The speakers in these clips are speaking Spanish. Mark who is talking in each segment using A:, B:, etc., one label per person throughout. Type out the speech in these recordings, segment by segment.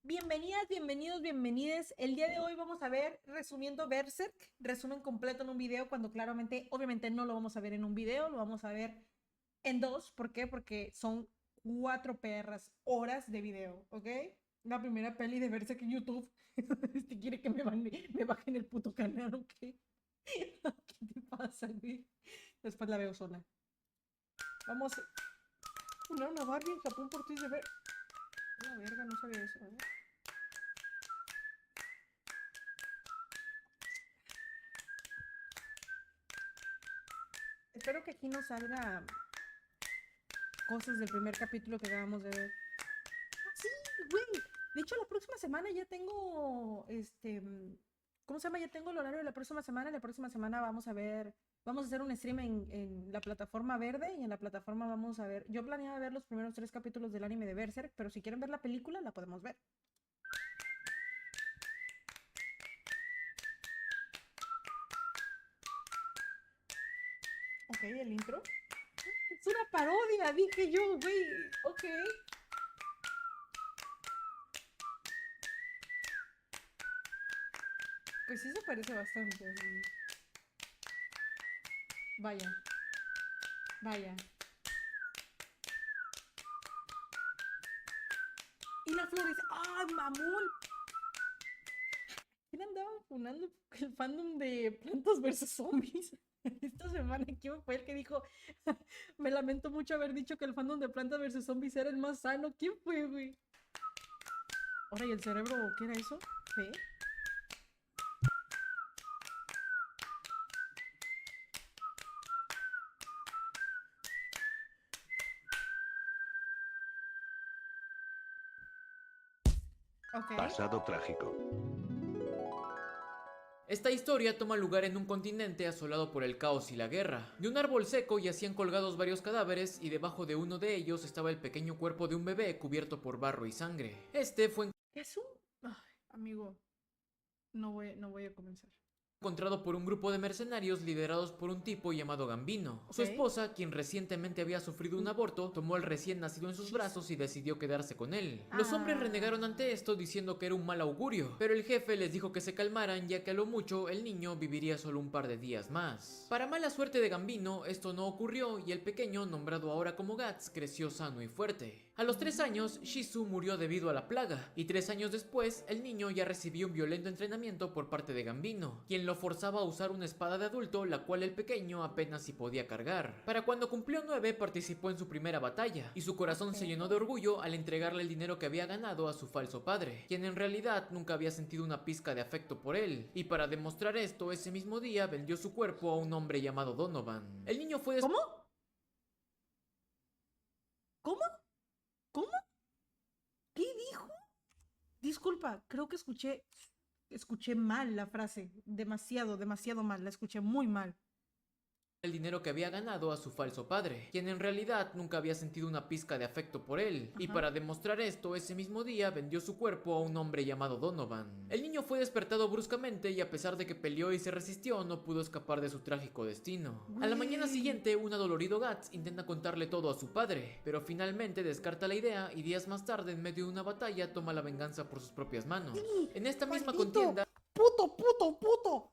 A: Bienvenidas, bienvenidos, bienvenides. El día de hoy vamos a ver resumiendo Berserk, resumen completo en un video, cuando claramente, obviamente no lo vamos a ver en un video, lo vamos a ver en dos. ¿Por qué? Porque son 4 horas de video, ¿ok? La primera peli de Berserk en YouTube. Este quiere que me bajen el puto canal, ¿ok? ¿Qué te pasa, güey? Después la veo sola. Vamos a poner una Barbie en Japón por ti de ver. La verga, no sabía eso, ¿eh? Espero que aquí no salga cosas del primer capítulo que acabamos de ver. Ah, sí, güey. De hecho, la próxima semana ya tengo, ¿cómo se llama? Ya tengo el horario de la próxima semana. La próxima semana vamos a hacer un stream en la plataforma verde y en la plataforma vamos a ver. Yo planeaba ver los primeros 3 capítulos del anime de Berserk, pero si quieren ver la película, la podemos ver. Ok, el intro. Es una parodia, dije yo, güey. Ok. Pues sí se parece bastante. Vaya, vaya. Y la flores. ¡Ay, mamón! ¿Quién andaba funando el fandom de Plantas versus Zombies? Esta semana, ¿quién fue el que dijo? Me lamento mucho haber dicho que el fandom de Plantas versus Zombies era el más sano. ¿Quién fue, güey? Ahora, ¿y el cerebro qué era eso? ¿Fe? Ok.
B: Pasado trágico.
C: Esta historia toma lugar en un continente asolado por el caos y la guerra. De un árbol seco yacían colgados varios cadáveres y debajo de uno de ellos estaba el pequeño cuerpo de un bebé cubierto por barro y sangre. Este fue
A: ¿Es un...? Ay, amigo, no voy a comenzar.
C: encontrado por un grupo de mercenarios liderados por un tipo llamado Gambino.
A: Ok.
C: Su esposa, quien recientemente había sufrido un aborto, tomó al recién nacido en sus brazos y decidió quedarse con él. Los hombres renegaron ante esto diciendo que era un mal augurio, pero el jefe les dijo que se calmaran, ya que a lo mucho el niño viviría solo un par de días más. Para mala suerte de Gambino, esto no ocurrió y el pequeño, nombrado ahora como Guts, creció sano y fuerte. A los 3 años, Shizu murió debido a la plaga, y 3 años después, el niño ya recibió un violento entrenamiento por parte de Gambino, quien lo forzaba a usar una espada de adulto, la cual el pequeño apenas si podía cargar. Para cuando cumplió 9, participó en su primera batalla, y su corazón se llenó de orgullo al entregarle el dinero que había ganado a su falso padre, quien en realidad nunca había sentido una pizca de afecto por él, y para demostrar esto, ese mismo día vendió su cuerpo a un hombre llamado Donovan. El niño fue
A: ¿Cómo? ¿Cómo? ¿Cómo? ¿Qué dijo? Disculpa, creo que escuché mal la frase. Demasiado, demasiado mal. La escuché muy mal.
C: el dinero que había ganado a su falso padre, quien en realidad nunca había sentido una pizca de afecto por él, y
A: Ajá.
C: para demostrar esto, ese mismo día vendió su cuerpo a un hombre llamado Donovan. El niño fue despertado bruscamente y a pesar de que peleó y se resistió, no pudo escapar de su trágico destino. A la mañana
A: Güey.
C: siguiente, un adolorido Guts intenta contarle todo a su padre, pero finalmente descarta la idea y días más tarde, en medio de una batalla, toma la venganza por sus propias manos.
A: Sí,
C: En esta misma
A: maldito.
C: contienda,
A: Puto, puto, puto.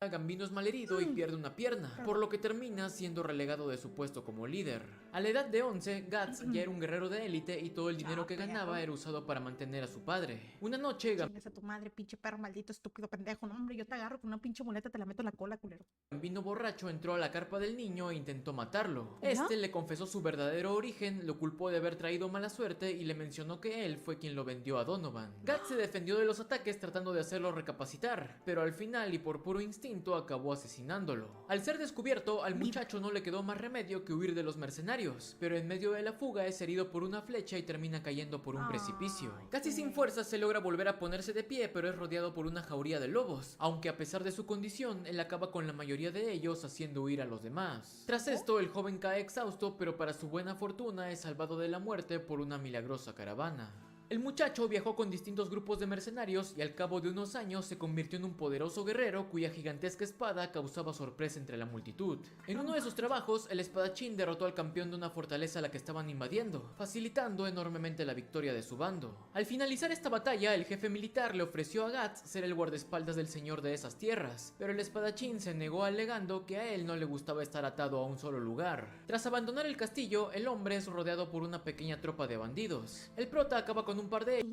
C: Gambino es malherido y pierde una pierna, por lo que termina siendo relegado de su puesto como líder. A la edad de 11, Guts ya era un guerrero de élite y todo el dinero que ganaba era usado para mantener a su padre. Una noche,
A: Chingas a tu madre, pinche perro maldito, estúpido pendejo. No, hombre, yo te agarro con una pinche muleta, te la meto en la cola, culero.
C: Gambino borracho entró a la carpa del niño e intentó matarlo.
A: ¿Ya?
C: Este le confesó su verdadero origen, lo culpó de haber traído mala suerte y le mencionó que él fue quien lo vendió a Donovan. Guts se defendió de los ataques tratando de hacerlo recapacitar, pero al final y por puro instinto acabó asesinándolo. Al ser descubierto, al muchacho no le quedó más remedio que huir de los mercenarios, pero en medio de la fuga es herido por una flecha y termina cayendo por un precipicio. Casi sin fuerzas se logra volver a ponerse de pie, pero es rodeado por una jauría de lobos, aunque a pesar de su condición, él acaba con la mayoría de ellos haciendo huir a los demás. Tras esto, el joven cae exhausto, pero para su buena fortuna es salvado de la muerte por una milagrosa caravana. El muchacho viajó con distintos grupos de mercenarios y al cabo de unos años se convirtió en un poderoso guerrero cuya gigantesca espada causaba sorpresa entre la multitud. En uno de sus trabajos, el espadachín derrotó al campeón de una fortaleza a la que estaban invadiendo, facilitando enormemente la victoria de su bando. Al finalizar esta batalla, el jefe militar le ofreció a Guts ser el guardaespaldas del señor de esas tierras, pero el espadachín se negó alegando que a él no le gustaba estar atado a un solo lugar. Tras abandonar el castillo, el hombre es rodeado por una pequeña tropa de bandidos. El prota acaba con un par de ellos.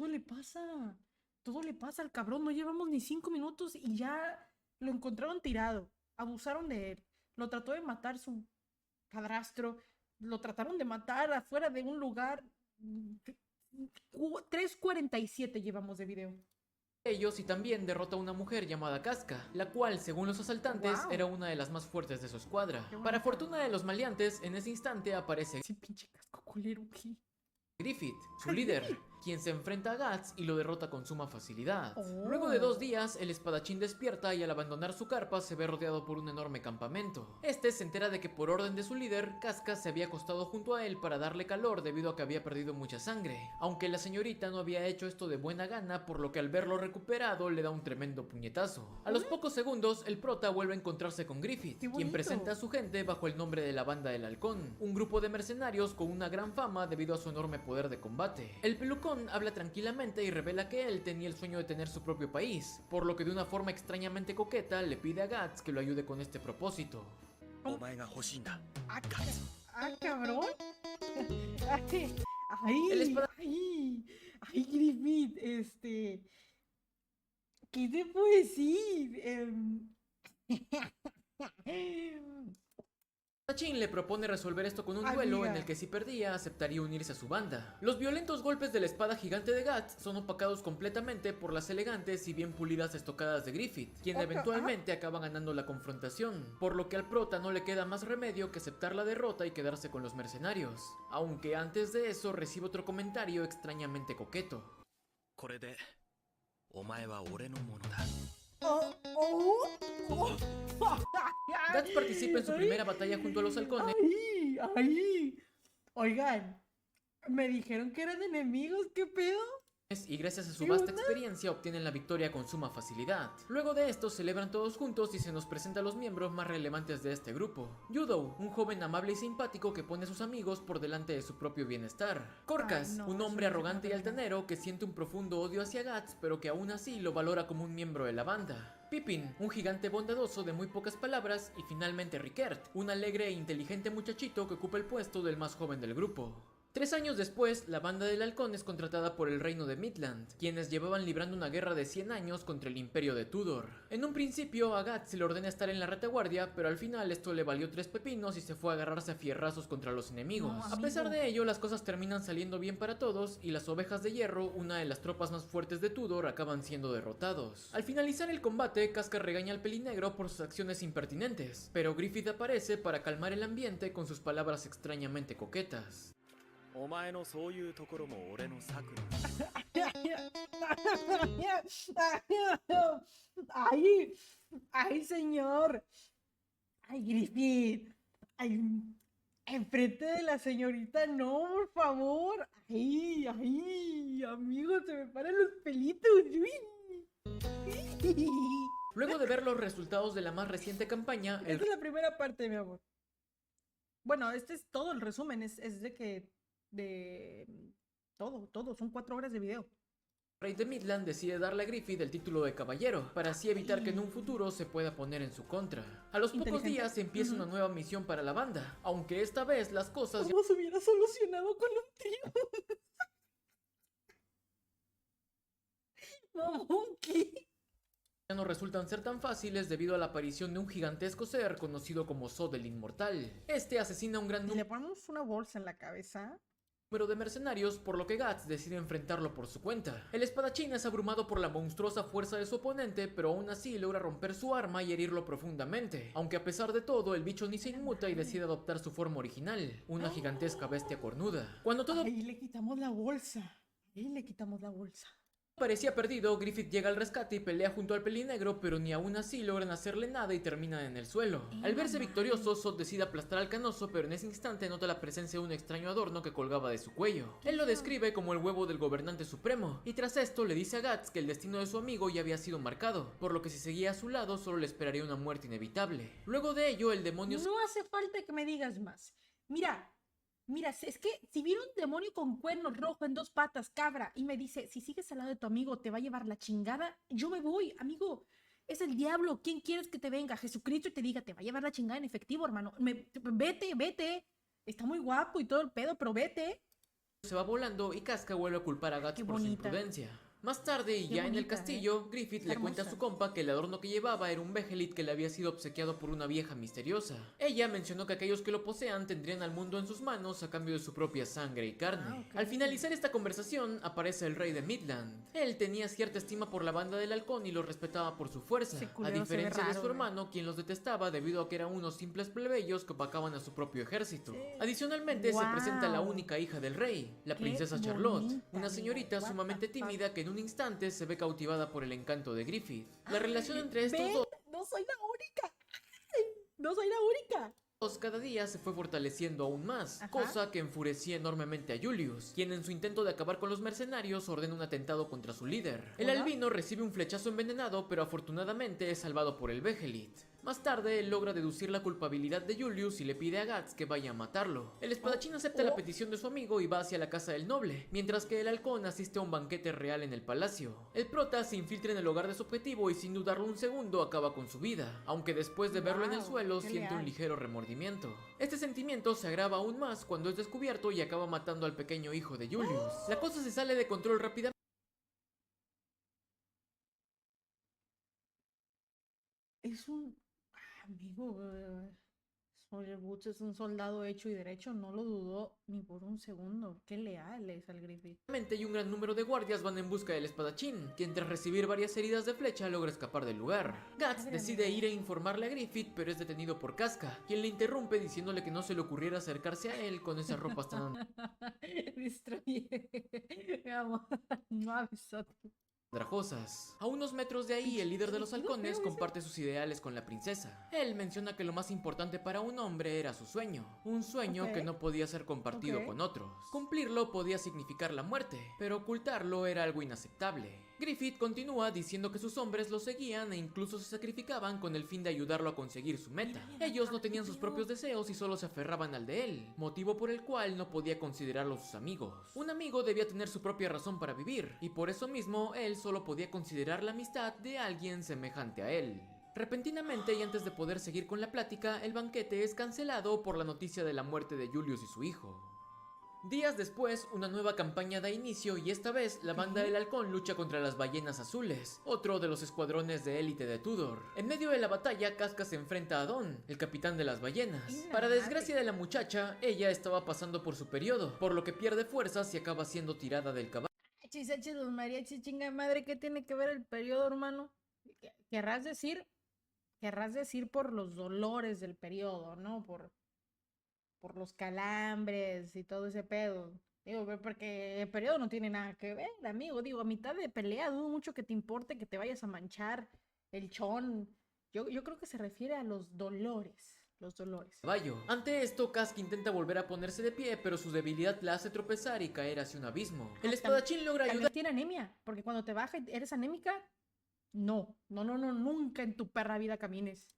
A: Todo le pasa al cabrón, no llevamos ni 5 minutos y ya lo encontraron tirado, abusaron de él, lo trató de matar su padrastro, lo trataron de matar afuera de un lugar. 3:47 llevamos de video.
C: Y también derrota a una mujer llamada Casca, la cual, según los asaltantes,
A: Wow.
C: era una de las más fuertes de su escuadra.
A: Qué
C: Para
A: bonita.
C: fortuna de los maleantes, en ese instante aparece
A: Ese pinche casco culero, ¿qué?
C: Griffith, su líder, quien se enfrenta a Guts y lo derrota con suma facilidad.
A: Oh.
C: Luego de 2 días, el espadachín despierta y al abandonar su carpa se ve rodeado por un enorme campamento. Este se entera de que por orden de su líder, Casca se había acostado junto a él para darle calor debido a que había perdido mucha sangre, aunque la señorita no había hecho esto de buena gana, por lo que al verlo recuperado le da un tremendo puñetazo. A los pocos segundos, el prota vuelve a encontrarse con Griffith,
A: ¡Qué
C: quien
A: bonito!
C: presenta a su gente bajo el nombre de la Banda del Halcón, un grupo de mercenarios con una gran fama debido a su enorme poder de combate. El pelucón habla tranquilamente y revela que él tenía el sueño de tener su propio país, por lo que de una forma extrañamente coqueta le pide a Guts que lo ayude con este propósito.
B: お前が欲しいんだ
A: Ah, cabrón. Ay,
C: El espada-
A: ay, Griffith, ¿qué te puedo decir?
C: Espadachín le propone resolver esto con un
A: Amiga.
C: duelo en el que si perdía aceptaría unirse a su banda. Los violentos golpes de la espada gigante de Guts son opacados completamente por las elegantes y bien pulidas estocadas de Griffith, quien
A: Oca-
C: eventualmente acaba ganando la confrontación, por lo que al prota no le queda más remedio que aceptar la derrota y quedarse con los mercenarios, aunque antes de eso recibe otro comentario extrañamente coqueto.
B: これでお前は俺のものだ
C: Guts participa en su primera batalla junto a los halcones
A: Ay. Oigan, me dijeron que eran enemigos, ¿qué pedo?
C: y gracias a su
A: ¿Qué
C: vasta
A: onda?
C: experiencia obtienen la victoria con suma facilidad. Luego de esto celebran todos juntos y se nos presenta a los miembros más relevantes de este grupo. Yudo, un joven amable y simpático que pone a sus amigos por delante de su propio bienestar. Corcas,
A: Ay, no,
C: un
A: eso
C: hombre
A: no se
C: arrogante y
A: trata de nada.
C: altanero que siente un profundo odio hacia Guts, pero que aún así lo valora como un miembro de la banda. Pippin, un gigante bondadoso de muy pocas palabras, y finalmente Rickert, un alegre e inteligente muchachito que ocupa el puesto del más joven del grupo. 3 años después, la Banda del Halcón es contratada por el reino de Midland, quienes llevaban librando una guerra de 100 años contra el imperio de Tudor. En un principio a Guts se le ordena estar en la retaguardia, pero al final esto le valió 3 pepinos y se fue a agarrarse a fierrazos contra los enemigos.
A: No,
C: A pesar
A: amigo.
C: de ello, las cosas terminan saliendo bien para todos y las Ovejas de Hierro, una de las tropas más fuertes de Tudor, acaban siendo derrotados. Al finalizar el combate, Casca regaña al pelinegro por sus acciones impertinentes, pero Griffith aparece para calmar el ambiente con sus palabras extrañamente coquetas.
B: お前のそういうところも俺の策だ
A: Ay, señor. Ay, Griffith. Ay, enfrente de la señorita, no, por favor. Ay, amigo, se me paran los pelitos. Uy.
C: Luego de ver los resultados de la más reciente campaña, el
A: Esta es la primera parte, mi amor. Bueno, este es todo el resumen. Es de que. De. Todo. Son 4 horas de video.
C: rey de Midland decide darle a Griffith el título de caballero, para así evitar que en un futuro se pueda poner en su contra. A los pocos
A: Inteligente.
C: días empieza una nueva misión para la banda, aunque esta vez las cosas
A: ¿Cómo se hubiera solucionado con un tío? Mamón, ¿qué?
C: ya no resultan ser tan fáciles debido a la aparición de un gigantesco ser conocido como Zod el Inmortal. Este asesina a un gran
A: Si
C: número
A: le ponemos una bolsa en la cabeza.
C: de mercenarios, por lo que Guts decide enfrentarlo por su cuenta. El espadachín es abrumado por la monstruosa fuerza de su oponente, pero aún así logra romper su arma y herirlo profundamente. Aunque a pesar de todo, el bicho ni se inmuta y decide adoptar su forma original, una gigantesca bestia cornuda. Cuando todo
A: Ahí le quitamos la bolsa. Ahí le quitamos la bolsa.
C: Parecía perdido, Griffith llega al rescate y pelea junto al pelinegro, pero ni aún así logran hacerle nada y terminan en el suelo. Al verse victorioso, Zod decide aplastar al canoso, pero en ese instante nota la presencia de un extraño adorno que colgaba de su cuello. Él lo describe como el huevo del gobernante supremo, y tras esto le dice a Guts que el destino de su amigo ya había sido marcado, por lo que si seguía a su lado solo le esperaría una muerte inevitable. Luego de ello, el demonio...
A: No hace falta que me digas más. Mira, es que si viene un demonio con cuernos rojo en 2 patas, cabra, y me dice, si sigues al lado de tu amigo te va a llevar la chingada, yo me voy, amigo. Es el diablo. ¿Quién quieres que te venga? Jesucristo y te diga, te va a llevar la chingada en efectivo, hermano. Vete. Está muy guapo y todo el pedo, pero vete.
C: se va volando y Casca vuelve a culpar a Guts por su imprudencia. Más tarde, y ya en el castillo, Griffith le cuenta a su compa que el adorno que llevaba era un Behelit que le había sido obsequiado por una vieja misteriosa. Ella mencionó que aquellos que lo posean tendrían al mundo en sus manos a cambio de su propia sangre y carne. Al finalizar esta conversación, aparece el rey de Midland. Él tenía cierta estima por la banda del halcón y lo respetaba por su fuerza, a diferencia de su hermano, quien los detestaba debido a que eran unos simples plebeyos que opacaban a su propio ejército. Adicionalmente, se presenta la única hija del rey, la princesa Charlotte, una señorita sumamente tímida que en un instante se ve cautivada por el encanto de Griffith. La relación entre estos dos...
A: No soy la única. No soy la única.
C: Cada día se fue fortaleciendo aún más, cosa que enfurecía enormemente a Julius, quien en su intento de acabar con los mercenarios ordena un atentado contra su líder. El albino recibe un flechazo envenenado, pero afortunadamente es salvado por el Behelit. Más tarde, él logra deducir la culpabilidad de Julius y le pide a Guts que vaya a matarlo. El espadachín acepta la petición de su amigo y va hacia la casa del noble, mientras que el halcón asiste a un banquete real en el palacio. El prota se infiltra en el hogar de su objetivo y sin dudarlo un segundo acaba con su vida, aunque después de verlo en el suelo siente un ligero remordimiento. Este sentimiento se agrava aún más cuando es descubierto y acaba matando al pequeño hijo de Julius. La cosa se sale de control rápidamente.
A: Es un... Amigo, Soldier Boots es un soldado hecho y derecho, no lo dudó ni por un segundo. Qué leal es al Griffith.
C: Y un gran número de guardias van en busca del espadachín, quien tras recibir varias heridas de flecha logra escapar del lugar. Guts decide ir a informarle a Griffith, pero es detenido por Casca, quien le interrumpe diciéndole que no se le ocurriera acercarse a él con esas ropas tan...
A: Destruye. Mi amor, no avisó.
C: A unos metros de ahí, el líder de los halcones comparte sus ideales con la princesa. Él menciona que lo más importante para un hombre era su sueño, un sueño que no podía ser compartido con otros. Cumplirlo podía significar la muerte, pero ocultarlo era algo inaceptable. Griffith continúa diciendo que sus hombres lo seguían e incluso se sacrificaban con el fin de ayudarlo a conseguir su meta. Ellos no tenían sus propios deseos y solo se aferraban al de él, motivo por el cual no podía considerarlos sus amigos. Un amigo debía tener su propia razón para vivir, y por eso mismo él solo podía considerar la amistad de alguien semejante a él. Repentinamente, y antes de poder seguir con la plática, el banquete es cancelado por la noticia de la muerte de Julius y su hijo. Días después, una nueva campaña da inicio y esta vez la banda del halcón lucha contra las ballenas azules, otro de los escuadrones de élite de Tudor. En medio de la batalla, Casca se enfrenta a Dawn, el capitán de las ballenas. Para desgracia de la muchacha, ella estaba pasando por su periodo, por lo que pierde fuerzas y acaba siendo tirada del caballo.
A: Los mariachis, chinga madre, ¿qué tiene que ver el periodo, hermano? Querrás decir por los dolores del periodo, ¿no? Por los calambres y todo ese pedo. Digo, porque el periodo no tiene nada que ver, amigo. Digo, a mitad de pelea dudo mucho que te importe que te vayas a manchar el chón. Yo creo que se refiere a los dolores.
C: Ante esto, Casca intenta volver a ponerse de pie, pero su debilidad la hace tropezar y caer hacia un abismo. El espadachín logra ayudar.
A: Tiene anemia, porque cuando te baja y eres anémica, no, nunca en tu perra vida camines.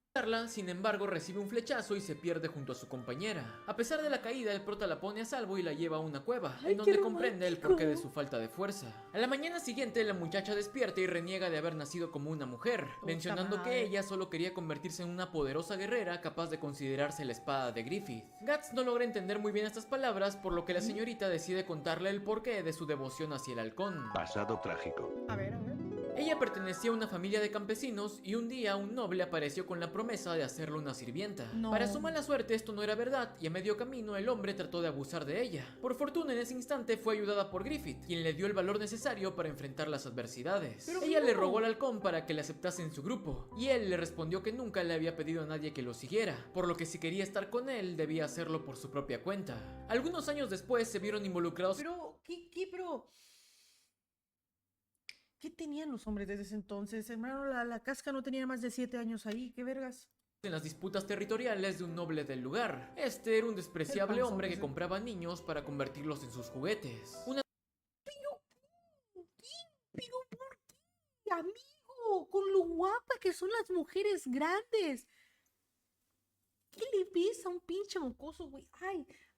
C: Sin embargo, recibe un flechazo y se pierde junto a su compañera. A pesar de la caída, el prota la pone a salvo y la lleva a una cueva, en donde comprende el porqué de su falta de fuerza. A la mañana siguiente, la muchacha despierta y reniega de haber nacido como una mujer, mencionando que ella solo quería convertirse en una poderosa guerrera capaz de considerarse la espada de Griffith. Guts no logra entender muy bien estas palabras, por lo que la señorita decide contarle el porqué de su devoción hacia el halcón.
D: Pasado trágico.
A: A ver.
C: Ella pertenecía a una familia de campesinos y un día un noble apareció con la promesa de hacerle una sirvienta. Para su mala suerte esto no era verdad y a medio camino el hombre trató de abusar de ella. Por fortuna en ese instante fue ayudada por Griffith, quien le dio el valor necesario para enfrentar las adversidades. Ella le rogó al halcón para que le aceptase en su grupo y él le respondió que nunca le había pedido a nadie que lo siguiera, por lo que si quería estar con él debía hacerlo por su propia cuenta. Algunos años después se vieron involucrados...
A: Pero, ¿qué? ¿Qué tenían los hombres desde ese entonces? Hermano, la casca no tenía más de 7 años ahí, ¿qué vergas?
C: En las disputas territoriales de un noble del lugar. Este era un despreciable
A: El panzón
C: hombre que
A: ese.
C: compraba niños para convertirlos en sus juguetes. Una
A: Pero ¿por qué, amigo? Con lo guapa que son las mujeres grandes. ¿Qué le ves a un pinche mocoso, güey?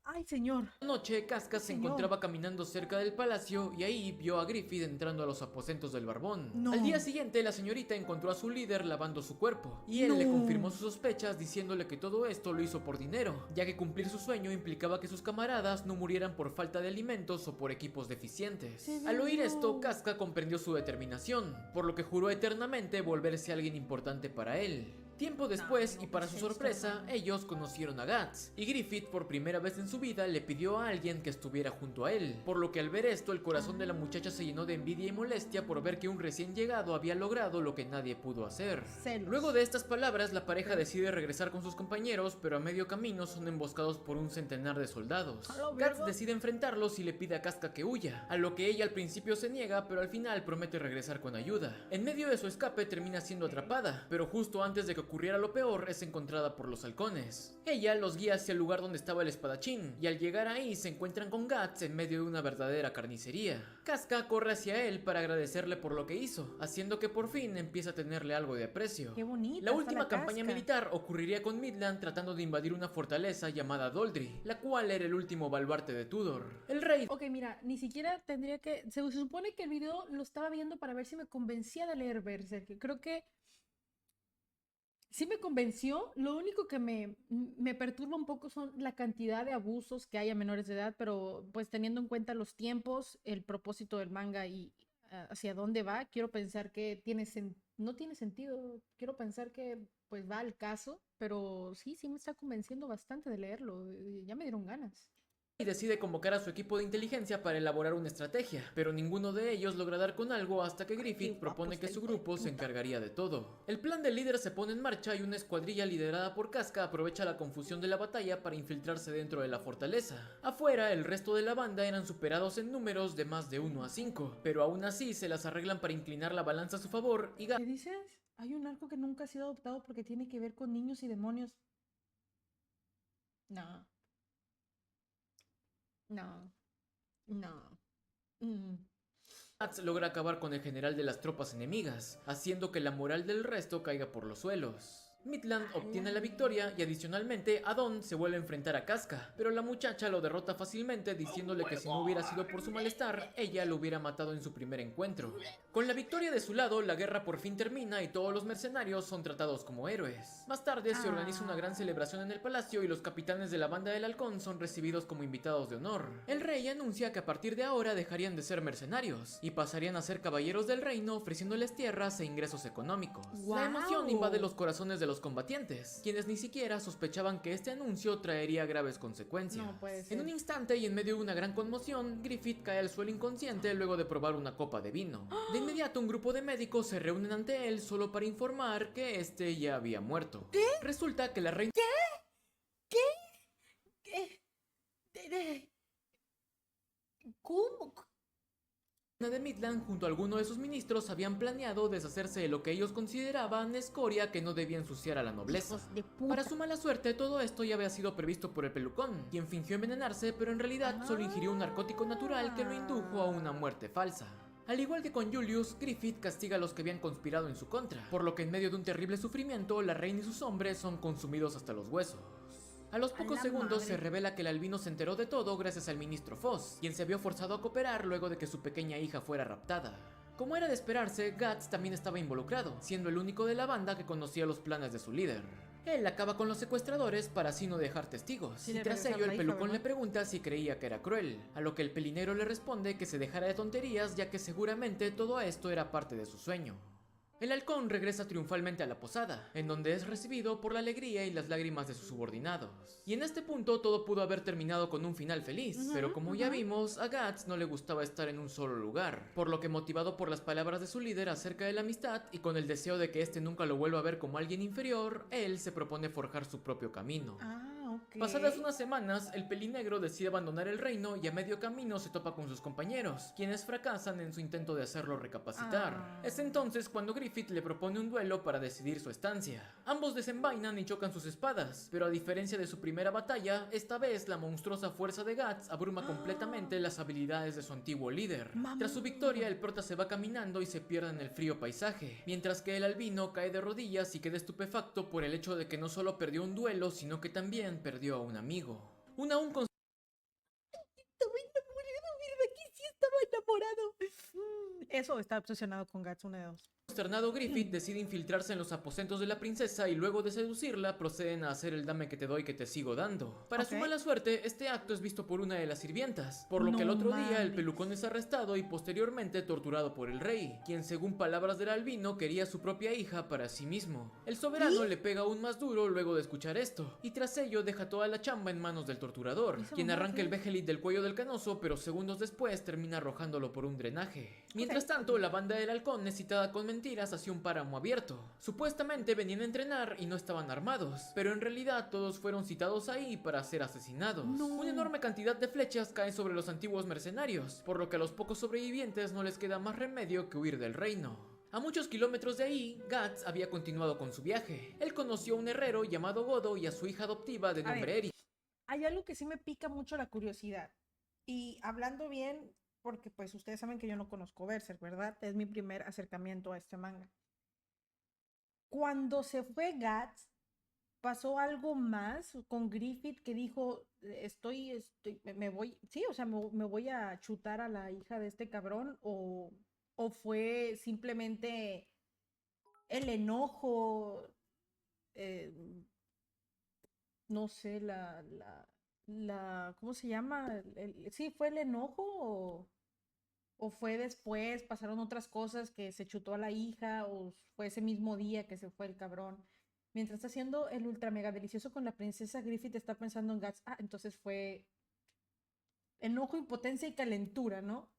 A: Ay, señor.
C: noche, Casca se
A: Señor.
C: encontraba caminando cerca del palacio y ahí vio a Griffith entrando a los aposentos del barbón.
A: No.
C: Al día siguiente, la señorita encontró a su líder lavando su cuerpo y él le
A: No.
C: confirmó sus sospechas diciéndole que todo esto lo hizo por dinero, ya que cumplir su sueño implicaba que sus camaradas no murieran por falta de alimentos o por equipos deficientes.
A: Se
C: Al oír
A: vendió.
C: esto, Casca comprendió su determinación, por lo que juró eternamente volverse alguien importante para él. Tiempo después,
A: no,
C: y para
A: ¿qué
C: su
A: es esto,
C: sorpresa,
A: hermano?
C: ellos conocieron a Guts, y Griffith por primera vez en su vida le pidió a alguien que estuviera junto a él, por lo que al ver esto el corazón de la muchacha se llenó de envidia y molestia por ver que un recién llegado había logrado lo que nadie pudo hacer.
A: Celos.
C: Luego de estas palabras, la pareja decide regresar con sus compañeros, pero a medio camino son emboscados por un centenar de soldados.
A: A la
C: Guts
A: verga.
C: decide enfrentarlos y le pide a Casca que huya, a lo que ella al principio se niega, pero al final promete regresar con ayuda. En medio de su escape termina siendo atrapada, pero justo antes de que ocurriera lo peor es encontrada por los halcones. Ella los guía hacia el lugar donde estaba el espadachín, y al llegar ahí se encuentran con Guts en medio de una verdadera carnicería. Casca corre hacia él para agradecerle por lo que hizo, haciendo que por fin empieza a tenerle algo de aprecio.
A: Qué bonita
C: La
A: está
C: última campaña
A: casca.
C: militar ocurriría con Midland tratando de invadir una fortaleza llamada Doldry, la cual era el último baluarte de Tudor. El rey
A: Ok, mira, ni siquiera tendría que... Se supone que el video lo estaba viendo para ver si me convencía de leer Berserk. Creo que sí me convenció. Lo único que me perturba un poco son la cantidad de abusos que hay a menores de edad, pero pues teniendo en cuenta los tiempos, el propósito del manga y hacia dónde va, quiero pensar que no tiene sentido. Quiero pensar que pues va al caso, pero sí me está convenciendo bastante de leerlo. Ya me dieron ganas.
C: decide convocar a su equipo de inteligencia para elaborar una estrategia, pero ninguno de ellos logra dar con algo hasta que Griffith
A: Qué
C: propone
A: guapo
C: que
A: está
C: su
A: el hijo de
C: grupo se
A: puta.
C: encargaría de todo. El plan del líder se pone en marcha y una escuadrilla liderada por Casca aprovecha la confusión de la batalla para infiltrarse dentro de la fortaleza. Afuera, el resto de la banda eran superados en números de más de 1 a 5, pero aún así se las arreglan para inclinar la balanza a su favor y
A: ¿Qué dices? Hay un arco que nunca ha sido adoptado porque tiene que ver con niños y demonios. No. No. No. Mm.
C: Guts logra acabar con el general de las tropas enemigas, haciendo que la moral del resto caiga por los suelos. Midland obtiene la victoria y adicionalmente Adon se vuelve a enfrentar a Casca, pero la muchacha lo derrota fácilmente diciéndole que si no hubiera sido por su malestar, ella lo hubiera matado en su primer encuentro. Con la victoria de su lado, la guerra por fin termina y todos los mercenarios son tratados como héroes. Más tarde se organiza una gran celebración en el palacio y los capitanes de la banda del halcón son recibidos como invitados de honor. El rey anuncia que a partir de ahora dejarían de ser mercenarios y pasarían a ser caballeros del reino ofreciéndoles tierras e ingresos económicos. La emoción
A: ¡Guau!
C: invade los corazones de los combatientes, quienes ni siquiera sospechaban que este anuncio traería graves consecuencias.
A: No puede ser.
C: En un instante y en medio de una gran conmoción, Griffith cae al suelo inconsciente luego de probar una copa de vino. De inmediato un grupo de médicos se reúnen ante él solo para informar que este ya había muerto. ¿Qué? Resulta que la reina
A: ¿Cómo?
C: de Midland junto a alguno de sus ministros habían planeado deshacerse de lo que ellos consideraban escoria que no debía ensuciar a la nobleza.
A: Hijos de puta.
C: Para su mala suerte, todo esto ya había sido previsto por el pelucón, quien fingió envenenarse, pero en realidad solo ingirió un narcótico natural que lo indujo a una muerte falsa. Al igual que con Julius, Griffith castiga a los que habían conspirado en su contra, por lo que en medio de un terrible sufrimiento, la reina y sus hombres son consumidos hasta los huesos. A los pocos
A: la
C: segundos
A: madre.
C: se revela que el albino se enteró de todo gracias al ministro Foss, quien se vio forzado a cooperar luego de que su pequeña hija fuera raptada. Como era de esperarse, Guts también estaba involucrado, siendo el único de la banda que conocía los planes de su líder. Él acaba con los secuestradores para así no dejar testigos,
A: Sí,
C: y
A: le
C: tras
A: regresaron
C: ello
A: la
C: el
A: hija,
C: pelucón
A: ¿verdad?
C: le pregunta si creía que era cruel, a lo que el pelinero le responde que se dejara de tonterías ya que seguramente todo esto era parte de su sueño. El halcón regresa triunfalmente a la posada, en donde es recibido por la alegría y las lágrimas de sus subordinados. Y en este punto todo pudo haber terminado con un final feliz, pero como ya vimos, a Guts no le gustaba estar en un solo lugar, por lo que motivado por las palabras de su líder acerca de la amistad y con el deseo de que este nunca lo vuelva a ver como alguien inferior, él se propone forjar su propio camino.
A: Ah, ok. Ok.
C: Pasadas unas semanas, el pelinegro decide abandonar el reino y a medio camino se topa con sus compañeros, quienes fracasan en su intento de hacerlo recapacitar.
A: Ah.
C: Es entonces cuando Griffith le propone un duelo para decidir su estancia. Ambos desenvainan y chocan sus espadas, pero a diferencia de su primera batalla, esta vez la monstruosa fuerza de Guts abruma completamente las habilidades de su antiguo líder. Tras su victoria, el prota se va caminando y se pierde en el frío paisaje, mientras que el albino cae de rodillas y queda estupefacto por el hecho de que no solo perdió un duelo, sino que también perdió a un amigo. Aún
A: Estaba enamorado, ¿verdad que sí estaba enamorado? Eso, está obsesionado con Guts, una de dos.
C: consternado, Griffith decide infiltrarse en los aposentos de la princesa y luego de seducirla proceden a hacer el dame que te doy que te sigo dando. Para su
A: Ok.
C: mala suerte, este acto es visto por una de las sirvientas, por lo que el
A: No
C: otro día el
A: mames.
C: pelucón es arrestado y posteriormente torturado por el rey, quien según palabras del albino quería su propia hija para sí mismo. El soberano le pega aún más duro luego de escuchar esto, y tras ello deja toda la chamba en manos del torturador,
A: ¿Esa
C: quien
A: mamá
C: arranca
A: qué
C: el
A: es?
C: vejelit del cuello del canoso, pero segundos después termina arrojándolo por un drenaje. Mientras tanto, la banda del halcón, necesitada con mentiras, hacia un páramo abierto. Supuestamente venían a entrenar y no estaban armados, pero en realidad todos fueron citados ahí para ser asesinados.
A: No.
C: Una enorme cantidad de flechas cae sobre los antiguos mercenarios, por lo que a los pocos sobrevivientes no les queda más remedio que huir del reino. A muchos kilómetros de ahí, Guts había continuado con su viaje. Él conoció a un herrero llamado Godo y a su hija adoptiva de
A: A
C: nombre
A: ver.
C: Eri.
A: Hay algo que sí me pica mucho la curiosidad. Y hablando bien, porque pues ustedes saben que yo no conozco Berserk, ¿verdad? Es mi primer acercamiento a este manga. Cuando se fue Guts, ¿pasó algo más con Griffith que dijo, me voy, sí, o sea, me voy a chutar a la hija de este cabrón? ¿O fue simplemente el enojo, eh, no sé, ¿cómo se llama? Sí, ¿fue el enojo o fue después, pasaron otras cosas que se chutó a la hija o fue ese mismo día que se fue el cabrón? Mientras está haciendo el ultra mega delicioso con la princesa, Griffith está pensando en Guts. Ah, entonces fue enojo, impotencia y calentura, ¿no?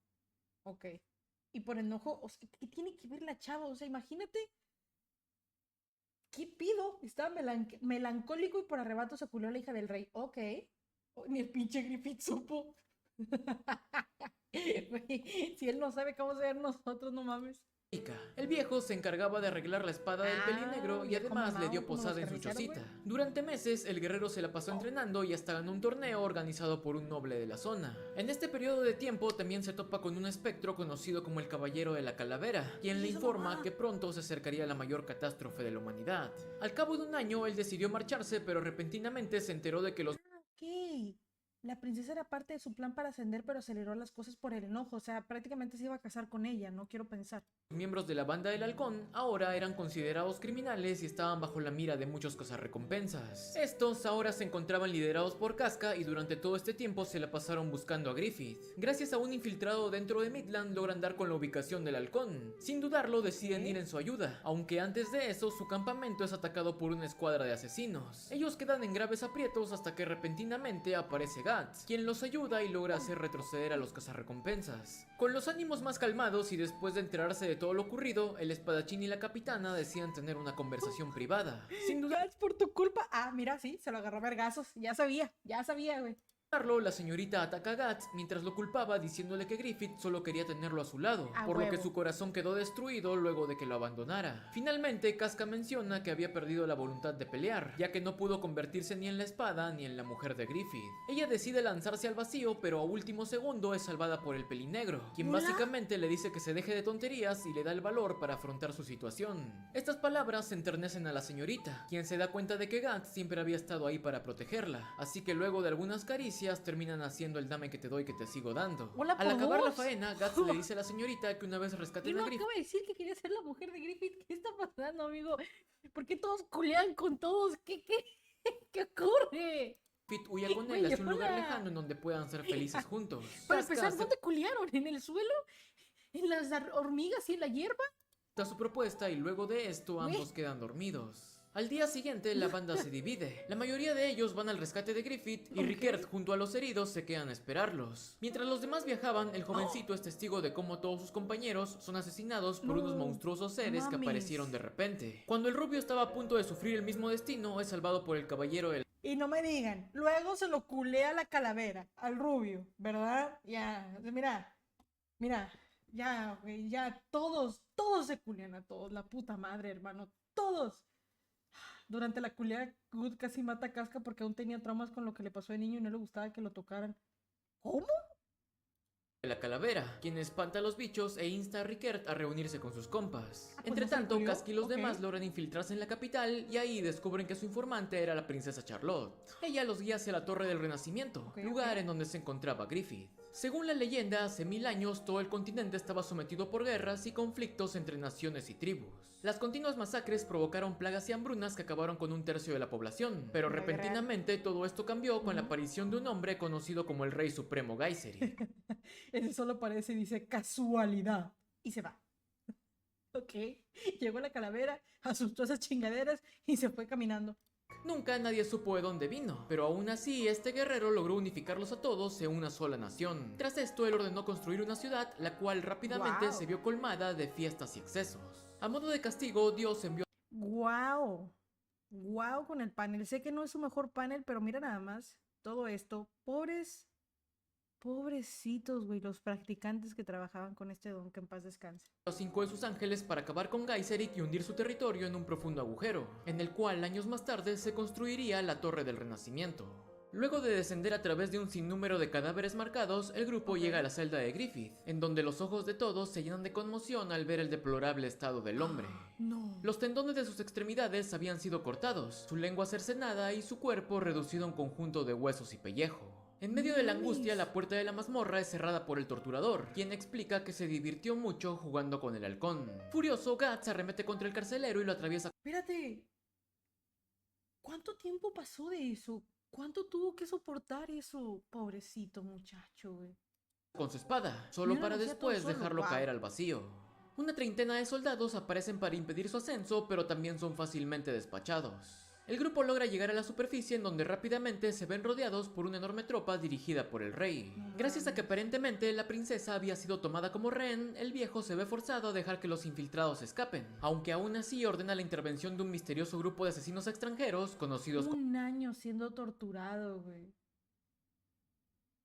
A: Ok. Y por enojo, o sea, ¿qué tiene que ver la chava? O sea, imagínate. ¿Qué pido? Estaba melancólico y por arrebato se culó a la hija del rey. Ok. Oh, ni el pinche Griffith supo. Güey, si él no sabe cómo ser nosotros, no mames.
C: El viejo se encargaba de arreglar la espada del pelinegro y
A: viejo
C: además le dio
A: mamado, como los
C: posada en su
A: carniceros,
C: chocita.
A: güey.
C: Durante meses, el guerrero se la pasó entrenando y hasta ganó un torneo organizado por un noble de la zona. En este periodo de tiempo también se topa con un espectro conocido como el Caballero de la Calavera, quien le
A: ¡Esa
C: informa
A: mamá!
C: que pronto se acercaría la mayor catástrofe de la humanidad. Al cabo de un año, él decidió marcharse, pero repentinamente se enteró de que los
A: Ok. La princesa era parte de su plan para ascender, pero aceleró las cosas por el enojo. O sea, prácticamente se iba a casar con ella, no quiero pensar.
C: miembros de la banda del halcón ahora eran considerados criminales y estaban bajo la mira de muchos cazarrecompensas. Estos ahora se encontraban liderados por Casca y durante todo este tiempo se la pasaron buscando a Griffith. Gracias a un infiltrado dentro de Midland logran dar con la ubicación del halcón. Sin dudarlo deciden ir en su ayuda, aunque antes de eso su campamento es atacado por una escuadra de asesinos. Ellos quedan en graves aprietos hasta que repentinamente aparece Guts, quien los ayuda y logra hacer retroceder a los cazarrecompensas. Con los ánimos más calmados y después de enterarse de todo lo ocurrido, el espadachín y la capitana deciden tener una conversación privada. Sin duda
A: Guts, por tu culpa. Ah, mira, sí, se lo agarró a vergazos. Ya sabía, güey.
C: la señorita ataca a Guts mientras lo culpaba diciéndole que Griffith solo quería tenerlo a su lado,
A: A
C: por lo que
A: huevo.
C: su corazón quedó destruido luego de que lo abandonara. Finalmente, Casca menciona que había perdido la voluntad de pelear, ya que no pudo convertirse ni en la espada ni en la mujer de Griffith. Ella decide lanzarse al vacío, pero a último segundo es salvada por el pelinegro, quien
A: ¿Hola?
C: básicamente le dice que se deje de tonterías y le da el valor para afrontar su situación. Estas palabras enternecen a la señorita, quien se da cuenta de que Guts siempre había estado ahí para protegerla, así que luego de algunas caricias terminan haciendo el dame que te doy que te sigo dando.
A: Hola,
C: Al
A: por
C: acabar la
A: dos.
C: faena, Guts le dice a la señorita que una vez
A: Y
C: rescaten
A: no
C: a Griffith
A: acaba de decir que quería ser la mujer de Griffith. ¿Qué está pasando, amigo? ¿Por qué todos culean con todos? ¿Qué ocurre?
C: huye con él
A: Güey,
C: hacia un lugar
A: hola.
C: lejano en donde puedan ser felices juntos.
A: Para
C: Casca
A: empezar, ¿dónde culearon? ¿En el suelo? ¿En las hormigas y en la hierba?
C: acepta su propuesta y luego de esto ambos quedan dormidos. Al día siguiente la banda se divide. La mayoría de ellos van al rescate de Griffith y
A: Ok.
C: Rickert junto a los heridos se quedan a esperarlos. Mientras los demás viajaban, el jovencito es testigo de cómo todos sus compañeros son asesinados por
A: No,
C: unos monstruosos seres que
A: mames.
C: aparecieron de repente. Cuando el rubio estaba a punto de sufrir el mismo destino, es salvado por el caballero del
A: Y no me digan, luego se lo culea la calavera, al rubio, ¿verdad? Ya, mira, ya, güey, ya, todos se culean a todos, la puta madre, hermano, todos. Durante la culea, Good casi mata a Casca porque aún tenía traumas con lo que le pasó de niño y no le gustaba que lo tocaran. ¿Cómo?
C: La calavera, quien espanta a los bichos e insta a Rickert a reunirse con sus compas.
A: Pues
C: Entre
A: no se le
C: tanto,
A: ocurrió.
C: Casca y los
A: Ok.
C: demás logran infiltrarse en la capital y ahí descubren que su informante era la princesa Charlotte. Ella los guía hacia la Torre del Renacimiento,
A: Ok,
C: lugar
A: ok.
C: en donde se encontraba Griffith. Según la leyenda, hace 1000 años todo el continente estaba sometido por guerras y conflictos entre naciones y tribus. Las continuas masacres provocaron plagas y hambrunas que acabaron con un tercio de la población, pero
A: La gran-
C: repentinamente todo esto cambió con la
A: Ujú.
C: aparición de un hombre conocido como el Rey Supremo Gaiseri.
A: Ese solo parece y dice casualidad. Y se va. Ok. Llegó la calavera, asustó a esas chingaderas y se fue caminando.
C: Nunca nadie supo de dónde vino, pero aún así este guerrero logró unificarlos a todos en una sola nación. Tras esto él ordenó construir una ciudad, la cual rápidamente
A: Guau.
C: se vio colmada de fiestas y excesos. A modo de castigo, Dios envió
A: ¡Guau! ¡Guau con el panel! Sé que no es su mejor panel, pero mira nada más. Todo esto. Pobrecitos, güey, los practicantes que trabajaban con este don, que en paz descanse.
C: a 5 de sus ángeles para acabar con Gaiserik y hundir su territorio en un profundo agujero, en el cual años más tarde se construiría la Torre del Renacimiento. Luego de descender a través de un sinnúmero de cadáveres marcados, el grupo llega a la celda de Griffith, en donde los ojos de todos se llenan de conmoción al ver el deplorable estado del hombre.
A: No.
C: Los tendones de sus extremidades habían sido cortados, su lengua cercenada y su cuerpo reducido a un conjunto de huesos y pellejo. En medio de la angustia, la puerta de la mazmorra es cerrada por el torturador, quien explica que se divirtió mucho jugando con el halcón. Furioso, Guts arremete contra el carcelero y lo atraviesa
A: Espérate. ¿Cuánto tiempo pasó de eso? ¿Cuánto tuvo que soportar eso? Pobrecito muchacho, güey.
C: con su espada, solo
A: Mira,
C: para
A: lo hacía todo
C: después
A: solo,
C: dejarlo
A: guau.
C: caer al vacío. Una treintena de soldados aparecen para impedir su ascenso, pero también son fácilmente despachados. El grupo logra llegar a la superficie en donde rápidamente se ven rodeados por una enorme tropa dirigida por el rey. Gracias a que aparentemente la princesa había sido tomada como rehén, el viejo se ve forzado a dejar que los infiltrados escapen, aunque aún así ordena la intervención de un misterioso grupo de asesinos extranjeros conocidos
A: Un año siendo torturado, güey.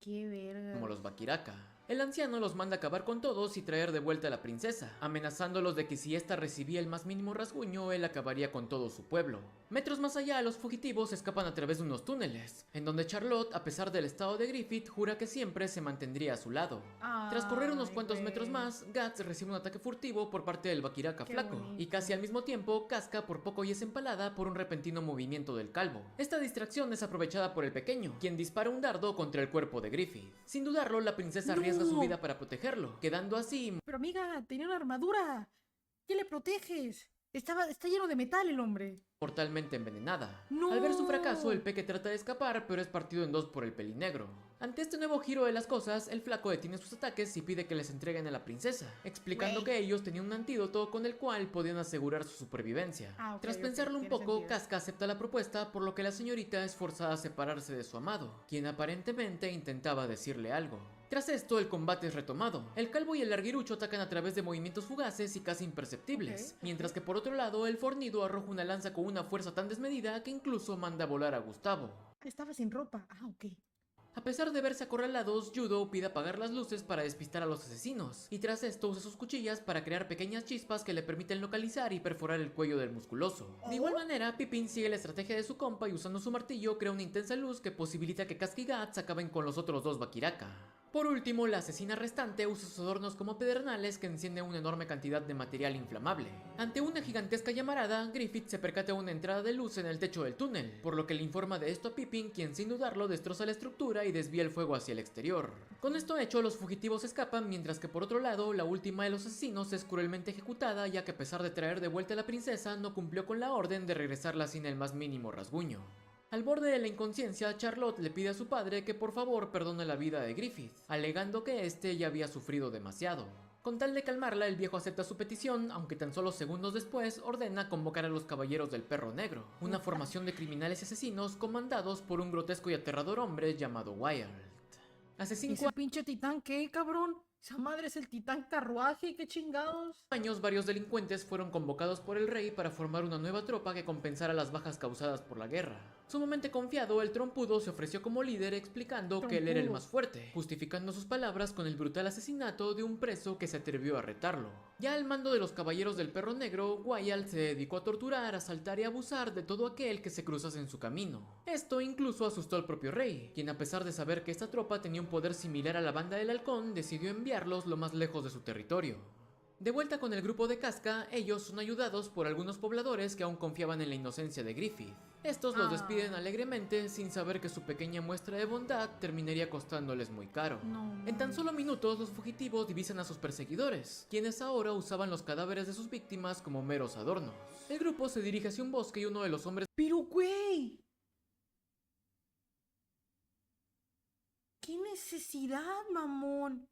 A: Qué verga.
C: como los Bakiraka. El anciano los manda a acabar con todos y traer de vuelta a la princesa, amenazándolos de que si ésta recibía el más mínimo rasguño, él acabaría con todo su pueblo. Metros más allá, los fugitivos escapan a través de unos túneles, en donde Charlotte, a pesar del estado de Griffith, jura que siempre se mantendría a su lado. Tras correr unos
A: Ay,
C: cuantos
A: güey.
C: metros más, Guts recibe un ataque furtivo por parte del Bakiraka
A: Qué
C: flaco, y
A: bonito.
C: casi al mismo tiempo, Casca por poco y es empalada por un repentino movimiento del calvo. Esta distracción es aprovechada por el pequeño, quien dispara un dardo contra el cuerpo de Griffith. Sin dudarlo, la princesa arriesga su
A: ¡No!
C: vida para protegerlo, quedando así
A: Pero amiga, tenía una armadura. ¿Qué le proteges? Está lleno de metal el hombre.
C: mortalmente envenenada.
A: ¡No!
C: Al ver su fracaso, el peque trata de escapar, pero es partido en dos por el pelinegro. Ante este nuevo giro de las cosas, el flaco detiene sus ataques y pide que les entreguen a la princesa, explicando
A: Güey.
C: que ellos tenían un antídoto con el cual podían asegurar su supervivencia.
A: Ah, ok,
C: Tras
A: ok,
C: pensarlo un
A: tiene
C: poco,
A: sentido.
C: Casca acepta la propuesta, por lo que la señorita es forzada a separarse de su amado, quien aparentemente intentaba decirle algo. Tras esto, el combate es retomado. El calvo y el larguirucho atacan a través de movimientos fugaces y casi imperceptibles,
A: Ok,
C: mientras que por otro lado, el fornido arroja una lanza con una fuerza tan desmedida que incluso manda a volar a Gustavo.
A: Estaba sin ropa. Ah, ok.
C: A pesar de verse acorralados, Judo pide apagar las luces para despistar a los asesinos, y tras esto usa sus cuchillas para crear pequeñas chispas que le permiten localizar y perforar el cuello del musculoso. De igual manera, Pippin sigue la estrategia de su compa y usando su martillo crea una intensa luz que posibilita que Casca y Guts acaben con los otros dos Bakiraka. Por último, la asesina restante usa sus adornos como pedernales que encienden una enorme cantidad de material inflamable. Ante una gigantesca llamarada, Griffith se percata de una entrada de luz en el techo del túnel, por lo que le informa de esto a Pippin, quien sin dudarlo destroza la estructura y desvía el fuego hacia el exterior. Con esto hecho, los fugitivos escapan, mientras que por otro lado, la última de los asesinos es cruelmente ejecutada, ya que a pesar de traer de vuelta a la princesa, no cumplió con la orden de regresarla sin el más mínimo rasguño. Al borde de la inconsciencia, Charlotte le pide a su padre que por favor perdone la vida de Griffith, alegando que este ya había sufrido demasiado. Con tal de calmarla, el viejo acepta su petición, aunque tan solo segundos después ordena convocar a los Caballeros del Perro Negro, una formación de criminales y asesinos comandados por un grotesco y aterrador hombre llamado Wild. Hace 5
A: ¿Ese pinche titán qué, cabrón? Esa madre es el titán carruaje, qué chingados.
C: años, varios delincuentes fueron convocados por el rey para formar una nueva tropa que compensara las bajas causadas por la guerra. Sumamente confiado, el trompudo se ofreció como líder explicando que él era el más fuerte, justificando sus palabras con el brutal asesinato de un preso que se atrevió a retarlo. Ya al mando de los caballeros del perro negro, Wyald se dedicó a torturar, asaltar y abusar de todo aquel que se cruzase en su camino. Esto incluso asustó al propio rey, quien a pesar de saber que esta tropa tenía un poder similar a la banda del halcón, decidió enviarlos lo más lejos de su territorio. De vuelta con el grupo de Casca, ellos son ayudados por algunos pobladores que aún confiaban en la inocencia de Griffith. Estos los despiden alegremente sin saber que su pequeña muestra de bondad terminaría costándoles muy caro. En tan solo minutos, los fugitivos divisan a sus perseguidores, quienes ahora usaban los cadáveres de sus víctimas como meros adornos. El grupo se dirige hacia un bosque y uno de los hombres...
A: Pero, güey, ¿qué necesidad, mamón?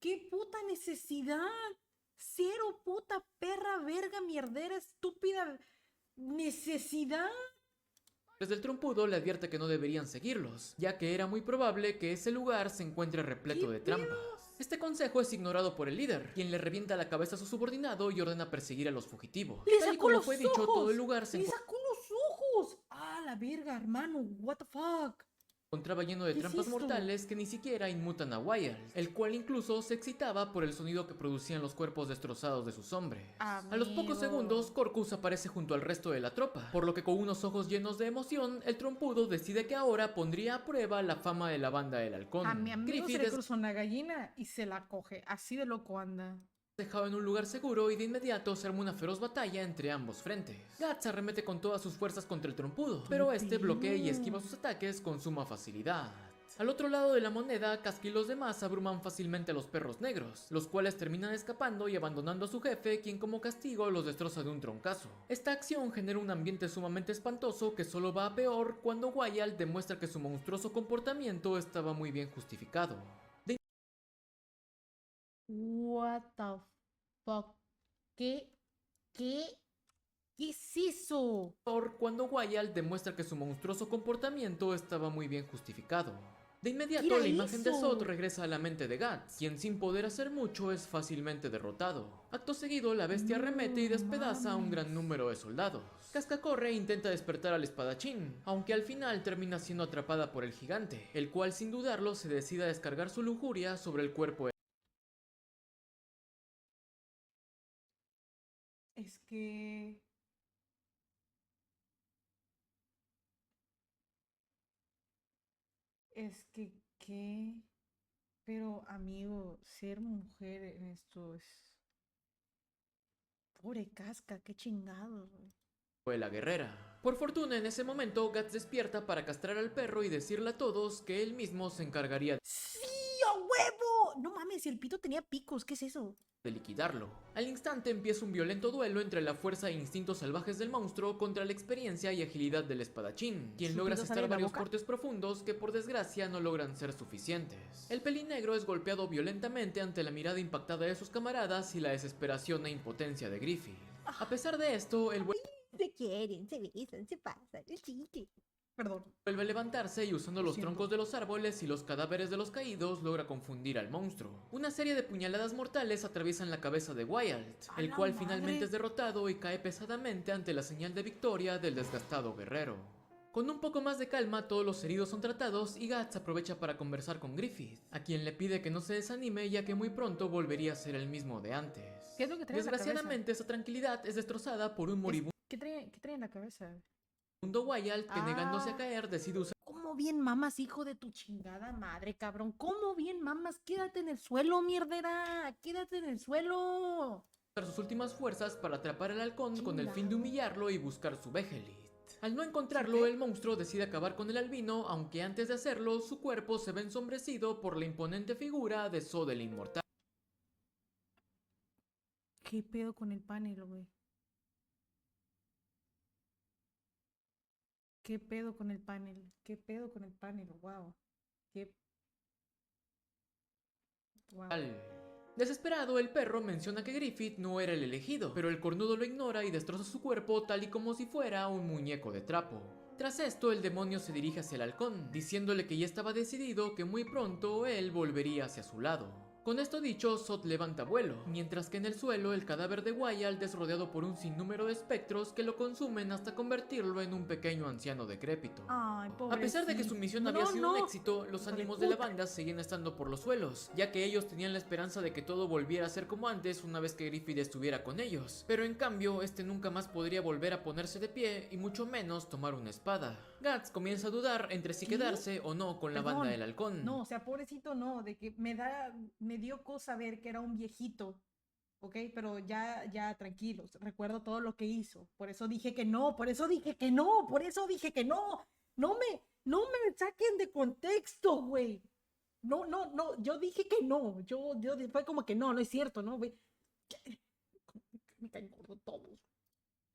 A: ¿Qué puta necesidad? Cero puta perra, verga, mierdera, estúpida necesidad.
C: Desde el trompudo le advierte que no deberían seguirlos, ya que era muy probable que ese lugar se encuentre repleto de trampas. Este consejo es ignorado por el líder, quien le revienta la cabeza a su subordinado y ordena perseguir a los fugitivos.
A: ¡Le
C: Tal y
A: sacó
C: como
A: los
C: fue dicho,
A: ojos!
C: todo el lugar se
A: ¡Le sacó los ojos! ¡Ah, la verga, hermano! ¿What the fuck?
C: encontraba lleno de
A: ¿Qué es
C: trampas
A: esto?
C: mortales que ni siquiera inmutan a Wyald, el cual incluso se excitaba por el sonido que producían los cuerpos destrozados de sus hombres. A los pocos segundos, Corcus aparece junto al resto de la tropa, por lo que con unos ojos llenos de emoción, el trompudo decide que ahora pondría a prueba la fama de la banda del halcón.
A: A mi amigo se
C: Griffith
A: le
C: es
A: cruza una gallina y se la coge. Así de loco anda.
C: dejado en un lugar seguro y de inmediato se arma una feroz batalla entre ambos frentes. Guts arremete con todas sus fuerzas contra el trompudo, pero este bloquea y esquiva sus ataques con suma facilidad. Al otro lado de la moneda, Casca y los demás abruman fácilmente a los perros negros, los cuales terminan escapando y abandonando a su jefe, quien como castigo los destroza de un troncazo. Esta acción genera un ambiente sumamente espantoso que solo va a peor cuando Wyald demuestra que su monstruoso comportamiento estaba muy bien justificado.
A: What the fuck? ¿Qué es eso?
C: Cuando Wyald demuestra que su monstruoso comportamiento estaba muy bien justificado. De inmediato
A: Mira
C: la imagen de
A: eso.
C: Zod regresa a la mente de Guts, quien sin poder hacer mucho es fácilmente derrotado. Acto seguido la bestia
A: No
C: arremete y despedaza a un gran
A: mames.
C: número de soldados. Casca corre e intenta despertar al espadachín, aunque al final termina siendo atrapada por el gigante, el cual sin dudarlo se decide a descargar su lujuria sobre el cuerpo de...
A: Es que... ¿qué? Pero, amigo, ser mujer en esto es... Pobre Casca, qué chingados, güey.
C: de la guerrera. Por fortuna en ese momento Guts despierta para castrar al perro y decirle a todos que él mismo se encargaría
A: ¡Sí, a huevo! No mames, si el pito tenía picos, ¿qué es eso?
C: de liquidarlo. Al instante empieza un violento duelo entre la fuerza e instintos salvajes del monstruo contra la experiencia y agilidad del espadachín, quien
A: ¿Su
C: logra
A: pito sale
C: asestar
A: de la
C: varios
A: boca?
C: cortes profundos que por desgracia no logran ser suficientes. El pelín negro es golpeado violentamente ante la mirada impactada de sus camaradas y la desesperación e impotencia de Griffith. A pesar de esto, el
A: Se quieren, se besan, se pasan, el chiste. Perdón.
C: vuelve a levantarse y usando
A: Lo
C: los
A: siento.
C: troncos de los árboles y los cadáveres de los caídos logra confundir al monstruo. Una serie de puñaladas mortales atraviesan la cabeza de Wyald,
A: ¡A
C: el
A: la
C: cual
A: madre!
C: finalmente es derrotado y cae pesadamente ante la señal de victoria del desgastado guerrero. Con un poco más de calma, todos los heridos son tratados y Guts aprovecha para conversar con Griffith, a quien le pide que no se desanime ya que muy pronto volvería a ser el mismo de antes.
A: ¿Qué es lo que trae en la cabeza?
C: Desgraciadamente, esa tranquilidad es destrozada por un moribundo
A: ¿Qué trae en la cabeza?
C: Wyald que negándose a
A: Ah.
C: caer decide usar
A: ¿Cómo bien mamas, hijo de tu chingada madre, cabrón? ¿Cómo bien mamas? Quédate en el suelo, mierdera. Quédate en el suelo.
C: sus últimas fuerzas para atrapar al halcón con el fin de humillarlo y buscar su Behelit. Al no encontrarlo,
A: ¿Sí qué?
C: el monstruo decide acabar con el albino, aunque antes de hacerlo, su cuerpo se ve ensombrecido por la imponente figura de Zod el Inmortal.
A: ¿Qué pedo con el panel, güey? ¿Qué pedo con el panel? ¿Qué pedo con el panel? Wow. ¿Qué? Wow.
C: Desesperado, el perro menciona que Griffith no era el elegido, pero el cornudo lo ignora y destroza su cuerpo tal y como si fuera un muñeco de trapo. Tras esto, el demonio se dirige hacia el halcón, diciéndole que ya estaba decidido que muy pronto él volvería hacia su lado. Con esto dicho, Zod levanta vuelo, mientras que en el suelo el cadáver de Wyald es rodeado por un sinnúmero de espectros que lo consumen hasta convertirlo en un pequeño anciano decrépito.
A: Ay,
C: A pesar de que su misión había sido un éxito, los
A: Hijo de
C: ánimos de la
A: puta.
C: banda seguían estando por los suelos, ya que ellos tenían la esperanza de que todo volviera a ser como antes una vez que Griffith estuviera con ellos. Pero en cambio, este nunca más podría volver a ponerse de pie y mucho menos tomar una espada. Guts comienza a dudar entre si
A: ¿Qué?
C: quedarse o no con la
A: Perdón.
C: banda del halcón.
A: No, o sea, pobrecito no, de que me dio cosa ver que era un viejito, ¿ok? Pero ya tranquilos, recuerdo todo lo que hizo, por eso dije que no, por eso dije que no, por eso dije que no, no me saquen de contexto, güey. No, yo dije que no, yo fue como que no es cierto, ¿no, güey? Me caen gordo todos.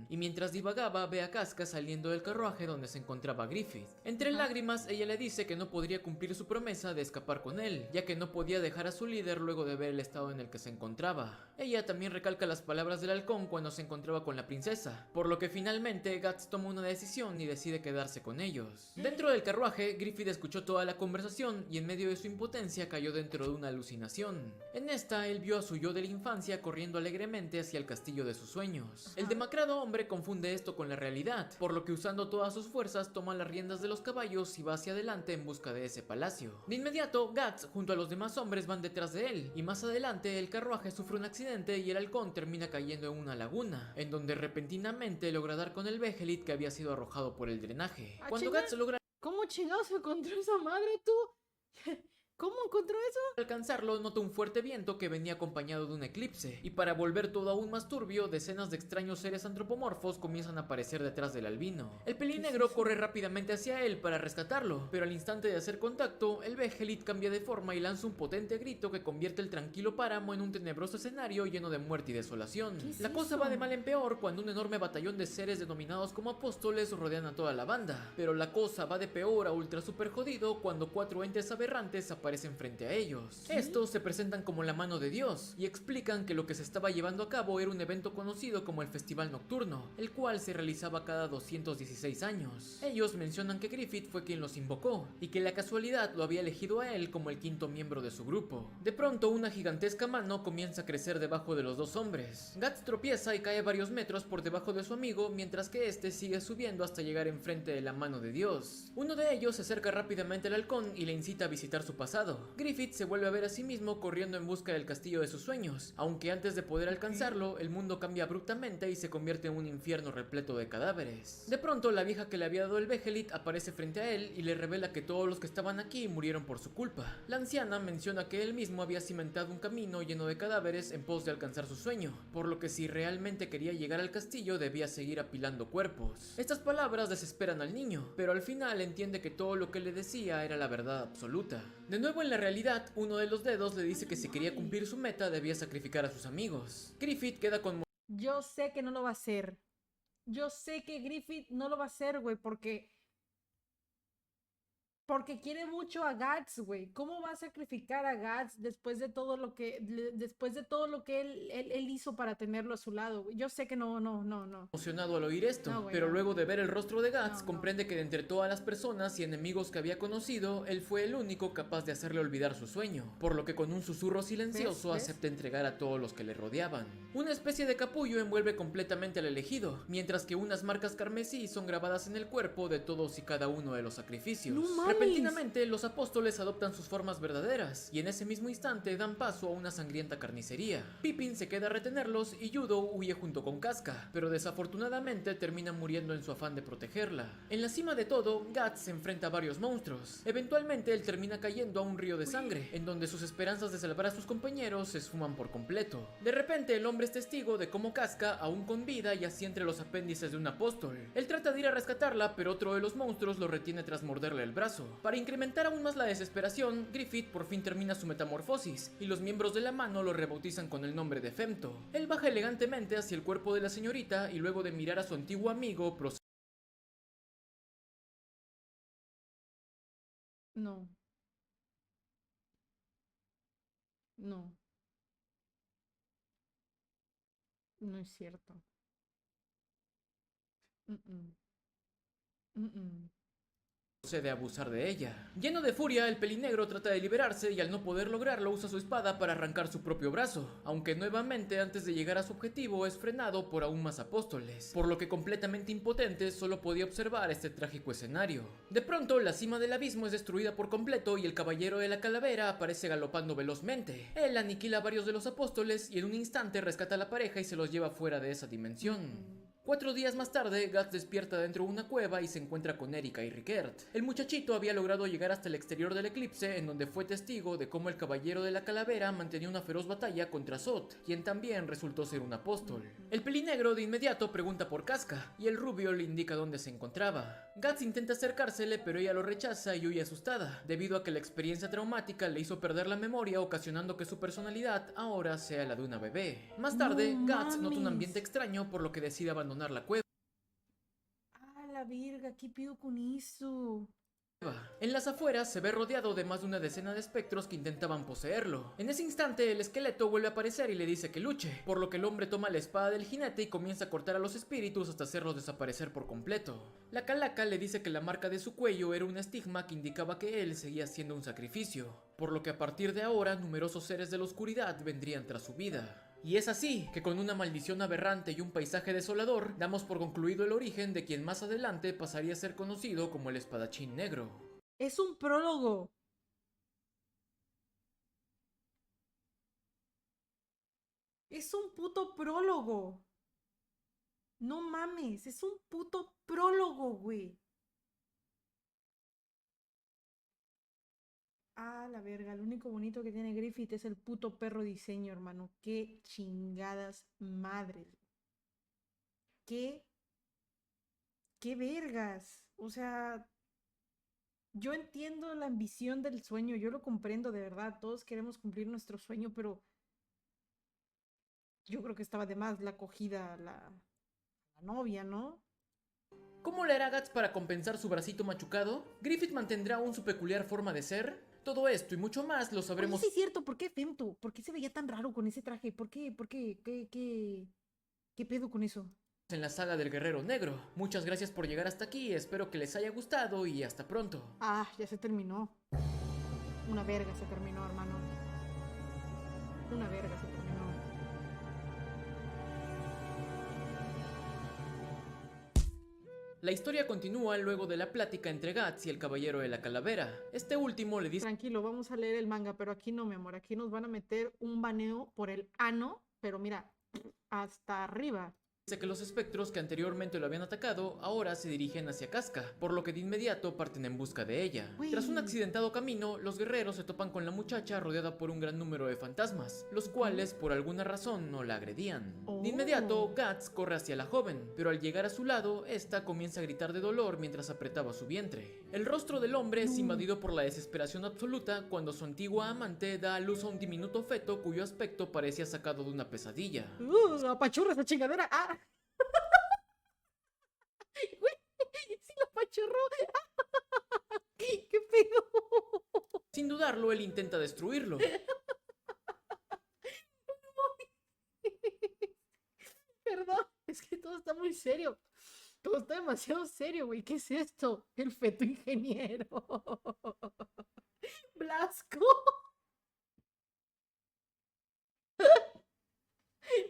C: Y mientras divagaba, ve a Casca saliendo del carruaje donde se encontraba Griffith. Entre lágrimas, ella le dice que no podría cumplir su promesa de escapar con él, ya que no podía dejar a su líder luego de ver el estado en el que se encontraba. Ella también recalca las palabras del halcón cuando se encontraba con la princesa, por lo que finalmente Guts toma una decisión y decide quedarse con ellos. Dentro del carruaje, Griffith escuchó toda la conversación y en medio de su impotencia cayó dentro de una alucinación. En esta, él vio a su yo de la infancia corriendo alegremente hacia el castillo de sus sueños. El demacrado hombre confunde esto con la realidad, por lo que usando todas sus fuerzas toma las riendas de los caballos y va hacia adelante en busca de ese palacio. De inmediato, Guts junto a los demás hombres van detrás de él, y más adelante el carruaje sufre un accidente y el halcón termina cayendo en una laguna, en donde repentinamente logra dar con el Behelit que había sido arrojado por el drenaje. Cuando Guts logra
A: ¿Cómo chingados encontró esa madre tú? ¿Cómo encontró eso?
C: alcanzarlo, nota un fuerte viento que venía acompañado de un eclipse, y para volver todo aún más turbio, decenas de extraños seres antropomorfos comienzan a aparecer detrás del albino. El pelinegro corre rápidamente hacia él para rescatarlo, pero al instante de hacer contacto, el Behelit cambia de forma y lanza un potente grito que convierte el tranquilo páramo en un tenebroso escenario lleno de muerte y desolación. La cosa va de mal en peor cuando un enorme batallón de seres denominados como apóstoles rodean a toda la banda, pero la cosa va de peor a ultra super jodido cuando 4 entes aberrantes aparecen frente a ellos. Estos se presentan como la mano de Dios y explican que lo que se estaba llevando a cabo era un evento conocido como el Festival Nocturno, el cual se realizaba cada 216 años. Ellos mencionan que Griffith fue quien los invocó y que la casualidad lo había elegido a él como el quinto miembro de su grupo. De pronto, una gigantesca mano comienza a crecer debajo de los dos hombres. Guts tropieza y cae varios metros por debajo de su amigo, mientras que este sigue subiendo hasta llegar enfrente de la mano de Dios. Uno de ellos se acerca rápidamente al halcón y le incita a visitar su pasado. Griffith se vuelve a ver a sí mismo corriendo en busca del castillo de sus sueños, aunque antes de poder alcanzarlo, el mundo cambia abruptamente y se convierte en un infierno repleto de cadáveres. De pronto, la vieja que le había dado el Behelit aparece frente a él y le revela que todos los que estaban aquí murieron por su culpa. La anciana menciona que él mismo había cimentado un camino lleno de cadáveres en pos de alcanzar su sueño, por lo que si realmente quería llegar al castillo debía seguir apilando cuerpos. Estas palabras desesperan al niño, pero al final entiende que todo lo que le decía era la verdad absoluta. De nuevo en la realidad, uno de los dedos le dice que si quería cumplir su meta debía sacrificar a sus amigos. Griffith queda con
A: Yo sé que no lo va a hacer. Yo sé que Griffith no lo va a hacer, güey, porque quiere mucho a Guts, güey. ¿Cómo va a sacrificar a Guts después de todo lo que él hizo para tenerlo a su lado, güey? Yo sé que no.
C: emocionado al oír esto,
A: No, güey,
C: pero
A: no.
C: luego de ver el rostro de Guts,
A: No.
C: comprende que de entre todas las personas y enemigos que había conocido, él fue el único capaz de hacerle olvidar su sueño, por lo que con un susurro silencioso
A: ¿Ves?
C: acepta entregar a todos los que le rodeaban. Una especie de capullo envuelve completamente al elegido, mientras que unas marcas carmesí son grabadas en el cuerpo de todos y cada uno de los sacrificios.
A: ¡No mames!
C: Repentinamente, los apóstoles adoptan sus formas verdaderas, y en ese mismo instante dan paso a una sangrienta carnicería. Pippin se queda a retenerlos y Yudo huye junto con Casca, pero desafortunadamente termina muriendo en su afán de protegerla. En la cima de todo, Guts se enfrenta a varios monstruos. Eventualmente, él termina cayendo a un río de sangre, en donde sus esperanzas de salvar a sus compañeros se esfuman por completo. De repente, el hombre es testigo de cómo Casca, aún con vida, yace entre los apéndices de un apóstol. Él trata de ir a rescatarla, pero otro de los monstruos lo retiene tras morderle el brazo. Para incrementar aún más la desesperación, Griffith por fin termina su metamorfosis, y los miembros de la mano lo rebautizan con el nombre de Femto. Él baja elegantemente hacia el cuerpo de la señorita y luego de mirar a su antiguo amigo, procede.
A: No. No. No es cierto. Mm-mm. Mm-mm.
C: de abusar de ella. Lleno de furia, el pelinegro trata de liberarse y al no poder lograrlo usa su espada para arrancar su propio brazo, aunque nuevamente antes de llegar a su objetivo es frenado por aún más apóstoles, por lo que completamente impotente solo podía observar este trágico escenario. De pronto la cima del abismo es destruida por completo y el caballero de la calavera aparece galopando velozmente. Él aniquila a varios de los apóstoles y en un instante rescata a la pareja y se los lleva fuera de esa dimensión. 4 días más tarde, Guts despierta dentro de una cueva y se encuentra con Erika y Rickert. El muchachito había logrado llegar hasta el exterior del eclipse, en donde fue testigo de cómo el caballero de la calavera mantenía una feroz batalla contra Zod, quien también resultó ser un apóstol. El pelinegro de inmediato pregunta por Casca, y el rubio le indica dónde se encontraba. Guts intenta acercársele, pero ella lo rechaza y huye asustada, debido a que la experiencia traumática le hizo perder la memoria, ocasionando que su personalidad ahora sea la de una bebé. Más tarde, Guts nota un ambiente extraño, por lo que decide abandonar la cueva.
A: Ah, la verga, ¿qué pido con eso?
C: En las afueras se ve rodeado de más de una decena de espectros que intentaban poseerlo. En ese instante el esqueleto vuelve a aparecer y le dice que luche, por lo que el hombre toma la espada del jinete y comienza a cortar a los espíritus hasta hacerlos desaparecer por completo. La calaca le dice que la marca de su cuello era un estigma que indicaba que él seguía siendo un sacrificio, por lo que a partir de ahora numerosos seres de la oscuridad vendrían tras su vida. Y es así que con una maldición aberrante y un paisaje desolador, damos por concluido el origen de quien más adelante pasaría a ser conocido como el espadachín negro.
A: Es un prólogo. Es un puto prólogo. No mames, es un puto prólogo, güey. Ah, la verga, lo único bonito que tiene Griffith es el puto perro diseño, hermano. Qué chingadas madres. Qué vergas. O sea, yo entiendo la ambición del sueño, yo lo comprendo de verdad. Todos queremos cumplir nuestro sueño, pero yo creo que estaba de más la acogida a la novia, ¿no?
C: ¿Cómo le hará Guts para compensar su bracito machucado? ¿Griffith mantendrá aún su peculiar forma de ser? Todo esto y mucho más lo sabremos.
A: Oye, sí es cierto, ¿por qué Femto? ¿Por qué se veía tan raro con ese traje? ¿Por qué? ¿Por qué? ¿Qué pedo con eso?
C: En la saga del Guerrero Negro. Muchas gracias por llegar hasta aquí, espero que les haya gustado y hasta pronto.
A: Ah, ya se terminó. Una verga se terminó, hermano. Una verga se terminó.
C: La historia continúa luego de la plática entre Guts y el caballero de la calavera. Este último le dice
A: Tranquilo, vamos a leer el manga, pero aquí no, mi amor. Aquí nos van a meter un baneo por el ano, pero mira, hasta arriba.
C: que los espectros que anteriormente lo habían atacado ahora se dirigen hacia Casca, por lo que de inmediato parten en busca de ella.
A: Uy.
C: Tras un accidentado camino, los guerreros se topan con la muchacha rodeada por un gran número de fantasmas, los cuales por alguna razón no la agredían.
A: Oh.
C: De inmediato, Guts corre hacia la joven, pero al llegar a su lado, esta comienza a gritar de dolor mientras apretaba su vientre. El rostro del hombre es invadido por la desesperación absoluta cuando su antigua amante da a luz a un diminuto feto cuyo aspecto parecía sacado de una pesadilla.
A: Apachurra esa chingadera. ¡Ah! Güey, sí la apachurró. ¿Qué pedo?
C: Sin dudarlo, él intenta destruirlo.
A: Perdón, es que todo está muy serio. Todo está demasiado serio, güey. ¿Qué es esto? El feto ingeniero. Blasco.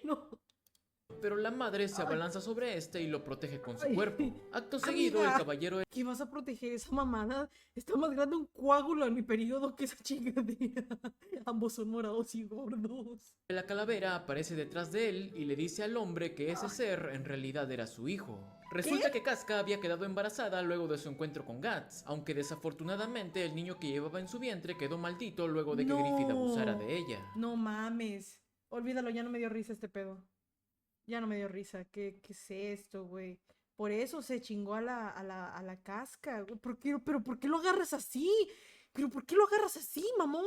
A: No.
C: Pero la madre se abalanza sobre este y lo protege con su
A: Ay.
C: cuerpo. Acto seguido,
A: Amiga.
C: el caballero
A: ¿Qué vas a proteger esa mamada? Está más grande un coágulo en mi periodo que esa chingadera. Ambos son morados y gordos.
C: de la calavera aparece detrás de él y le dice al hombre que ese ser en realidad era su hijo. Resulta que Casca había quedado embarazada luego de su encuentro con Guts, aunque desafortunadamente el niño que llevaba en su vientre quedó maldito luego de que
A: No.
C: Griffith abusara de ella.
A: No mames. Olvídalo, ya no me dio risa este pedo. Ya no me dio risa. ¿Qué es esto, güey? Por eso se chingó a la Casca, güey. ¿Pero por qué lo agarras así? ¿Pero por qué lo agarras así, mamón?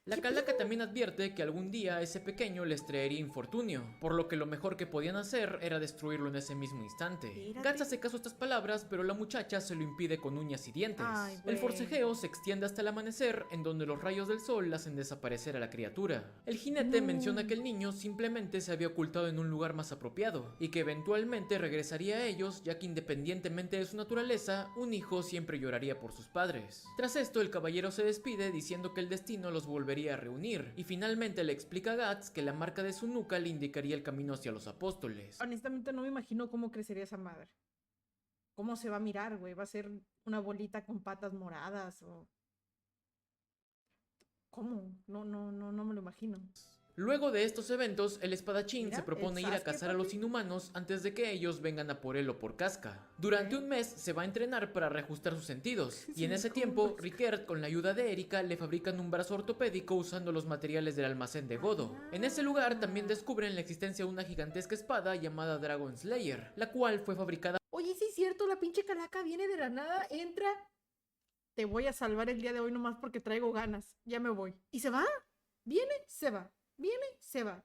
C: La calaca también advierte que algún día ese pequeño les traería infortunio, por lo que lo mejor que podían hacer era destruirlo en ese mismo instante.
A: Espérate.
C: Guts hace caso a estas palabras, pero la muchacha se lo impide con uñas y dientes.
A: Ay,
C: El
A: güey.
C: forcejeo se extiende hasta el amanecer, en donde los rayos del sol hacen desaparecer a la criatura. El jinete
A: No.
C: menciona que el niño simplemente se había ocultado en un lugar más apropiado, y que eventualmente regresaría a ellos, ya que independientemente de su naturaleza, un hijo siempre lloraría por sus padres. Tras esto, el caballero se despide diciendo que el destino los volvería a reunir, y finalmente le explica a Guts que la marca de su nuca le indicaría el camino hacia los apóstoles.
A: Honestamente no me imagino cómo crecería esa madre. ¿Cómo se va a mirar, güey? ¿Va a ser una bolita con patas moradas o...? ¿Cómo? No me lo imagino.
C: Luego de estos eventos, el espadachín
A: Mira,
C: se propone
A: el
C: ir a
A: Sasuke,
C: cazar a los
A: papi.
C: inhumanos antes de que ellos vengan a por él o por Casca. Durante
A: Ok.
C: un mes se va a entrenar para reajustar sus sentidos, y
A: Sí,
C: en ese
A: ¿cómo
C: tiempo,
A: ves?
C: Rickert, con la ayuda de Erika, le fabrican un brazo ortopédico usando los materiales del almacén de Godo. En ese lugar también descubren la existencia de una gigantesca espada llamada Dragon Slayer, la cual fue fabricada
A: Oye, sí es cierto, la pinche calaca viene de la nada, entra. Te voy a salvar el día de hoy nomás porque traigo ganas. Ya me voy. Y se va. Viene, se va. Viene, se va.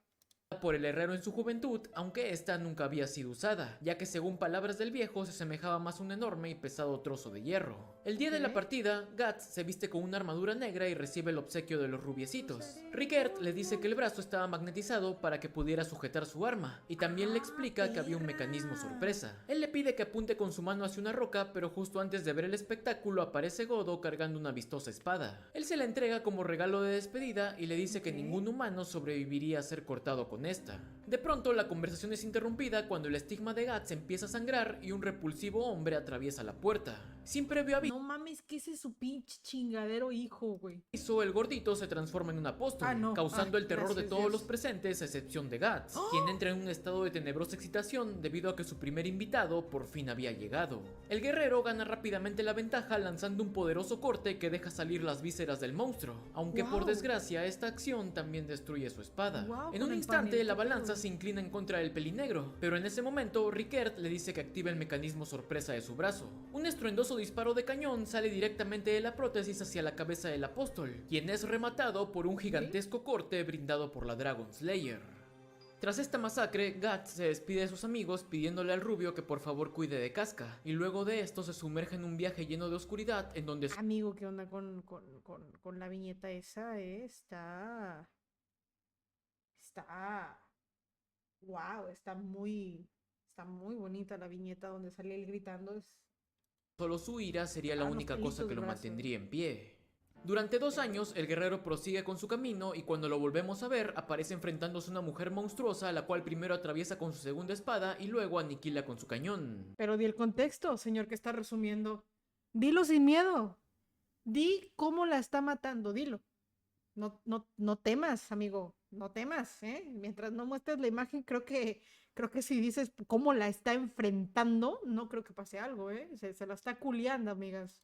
C: por el herrero en su juventud, aunque esta nunca había sido usada, ya que según palabras del viejo se asemejaba más a un enorme y pesado trozo de hierro. El día de la
A: Ok.
C: partida, Guts se viste con una armadura negra y recibe el obsequio de los rubiecitos. Rickert le dice que el brazo estaba magnetizado para que pudiera sujetar su arma, y también le explica que había un mecanismo sorpresa. Él le pide que apunte con su mano hacia una roca, pero justo antes de ver el espectáculo aparece Godo cargando una vistosa espada. Él se la entrega como regalo de despedida y le dice que
A: Ok.
C: ningún humano sobreviviría a ser cortado con esta. De pronto la conversación es interrumpida cuando el estigma de Guts empieza a sangrar y un repulsivo hombre atraviesa la puerta. Sin previo aviso,
A: No mames, que ese es su pinche chingadero hijo, güey.
C: el gordito se transforma en un apóstol,
A: Ah, no.
C: causando el terror de
A: Gracias,
C: todos
A: Dios.
C: los presentes a excepción de Guts, quien entra en un estado de tenebrosa excitación debido a que su primer invitado por fin había llegado. El guerrero gana rápidamente la ventaja lanzando un poderoso corte que deja salir las vísceras del monstruo, aunque por
A: Wow.
C: desgracia esta acción también destruye su espada.
A: Wow,
C: En
A: con
C: un
A: el
C: instante
A: panel,
C: la
A: qué
C: balanza
A: pedo.
C: se inclina en contra del pelinegro, pero en ese momento Rickert le dice que active el mecanismo sorpresa de su brazo. Un estruendoso disparo de cañón sale directamente de la prótesis hacia la cabeza del apóstol, quien es rematado por un gigantesco corte brindado por la Dragon Slayer. Tras esta masacre, Guts se despide de sus amigos pidiéndole al rubio que por favor cuide de Casca, y luego de esto se sumerge en un viaje lleno de oscuridad en donde
A: Amigo, ¿qué onda con la viñeta esa? Está. Wow, está muy bonita la viñeta donde sale él gritando.
C: solo su ira sería la
A: Los
C: única cosa
A: pelitos
C: que lo
A: del brazo.
C: mantendría en pie. Durante 2 años, el guerrero prosigue con su camino y cuando lo volvemos a ver, aparece enfrentándose a una mujer monstruosa, la cual primero atraviesa con su segunda espada y luego aniquila con su cañón.
A: Pero di el contexto, señor, que está resumiendo. Dilo sin miedo. Di cómo la está matando, dilo. No temas, amigo. No temas, ¿eh? Mientras no muestres la imagen, creo que si dices cómo la está enfrentando, no creo que pase algo, ¿eh? Se la está culiando, amigas.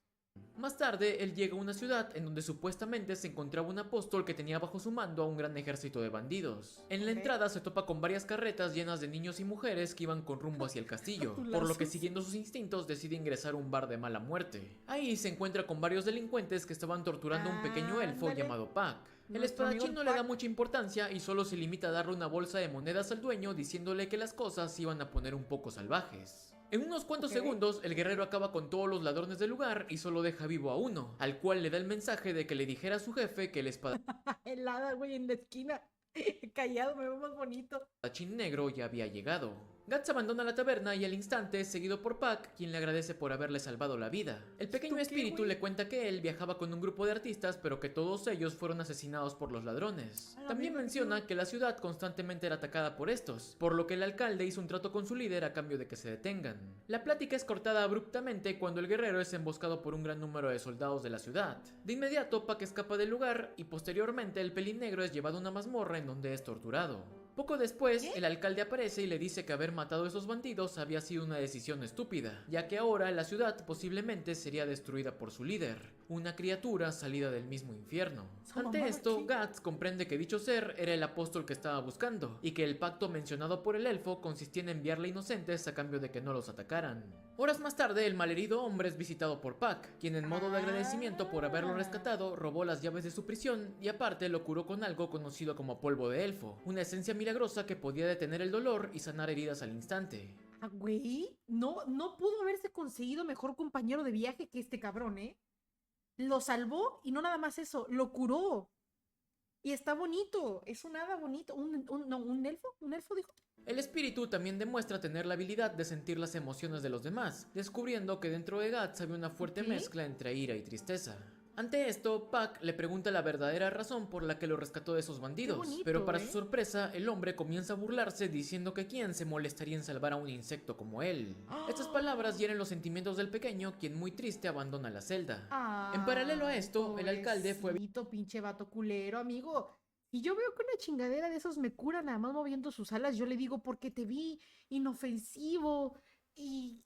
C: Más tarde, él llega a una ciudad en donde supuestamente se encontraba un apóstol que tenía bajo su mando a un gran ejército de bandidos. En la
A: Ok.
C: entrada se topa con varias carretas llenas de niños y mujeres que iban con rumbo hacia el castillo, por lo que
A: Azulazos.
C: siguiendo sus instintos decide ingresar a un bar de mala muerte. Ahí se encuentra con varios delincuentes que estaban torturando a un pequeño elfo
A: Ándale.
C: llamado Pac. El
A: Nuestro amigo
C: espadachín
A: el
C: no le da
A: Pac.
C: mucha importancia y solo se limita a darle una bolsa de monedas al dueño diciéndole que las cosas se iban a poner un poco salvajes. En unos cuantos
A: Ok.
C: segundos, el guerrero acaba con todos los ladrones del lugar y solo deja vivo a uno, al cual le da el mensaje de que le dijera a su jefe que el
A: Helada, güey, en la esquina. Callado, me veo más bonito.
C: espadachín negro ya había llegado. Guts abandona la taberna y al instante es seguido por Pac, quien le agradece por haberle salvado la vida. El pequeño
A: ¿Esto qué,
C: espíritu
A: güey?
C: le cuenta que él viajaba con un grupo de artistas, pero que todos ellos fueron asesinados por los ladrones.
A: A la
C: También
A: verga,
C: menciona
A: tío.
C: que la ciudad constantemente era atacada por estos, por lo que el alcalde hizo un trato con su líder a cambio de que se detengan. La plática es cortada abruptamente cuando el guerrero es emboscado por un gran número de soldados de la ciudad. De inmediato, Pac escapa del lugar y posteriormente el pelín negro es llevado a una mazmorra en donde es torturado. Poco después,
A: ¿Qué?
C: el alcalde aparece y le dice que haber matado a esos bandidos había sido una decisión estúpida, ya que ahora la ciudad posiblemente sería destruida por su líder, una criatura salida del mismo infierno.
A: Su
C: Ante
A: mamá,
C: esto,
A: ¿qué?
C: Guts comprende que dicho ser era el apóstol que estaba buscando, y que el pacto mencionado por el elfo consistía en enviarle inocentes a cambio de que no los atacaran. Horas más tarde, el malherido hombre es visitado por Puck, quien en modo de agradecimiento por haberlo rescatado, robó las llaves de su prisión y aparte lo curó con algo conocido como polvo de elfo, una esencia milagrosa que podía detener el dolor y sanar heridas al instante.
A: Ah, güey, no pudo haberse conseguido mejor compañero de viaje que este cabrón, ¿eh? Lo salvó y no nada más eso, lo curó. Y está bonito, es un hada bonito. ¿Un elfo? ¿Un elfo dijo?
C: El espíritu también demuestra tener la habilidad de sentir las emociones de los demás, descubriendo que dentro de Guts había una fuerte
A: ¿Qué?
C: mezcla entre ira y tristeza. Ante esto, Puck le pregunta la verdadera razón por la que lo rescató de esos bandidos,
A: bonito,
C: pero para su
A: ¿eh?
C: sorpresa, el hombre comienza a burlarse diciendo que quién se molestaría en salvar a un insecto como él. Estas palabras hieren los sentimientos del pequeño, quien muy triste abandona la celda. En paralelo a esto, el alcalde fue
A: Pobrecito, pinche vato culero, amigo. Y yo veo que una chingadera de esos me cura nada más moviendo sus alas. Yo le digo, porque te vi inofensivo y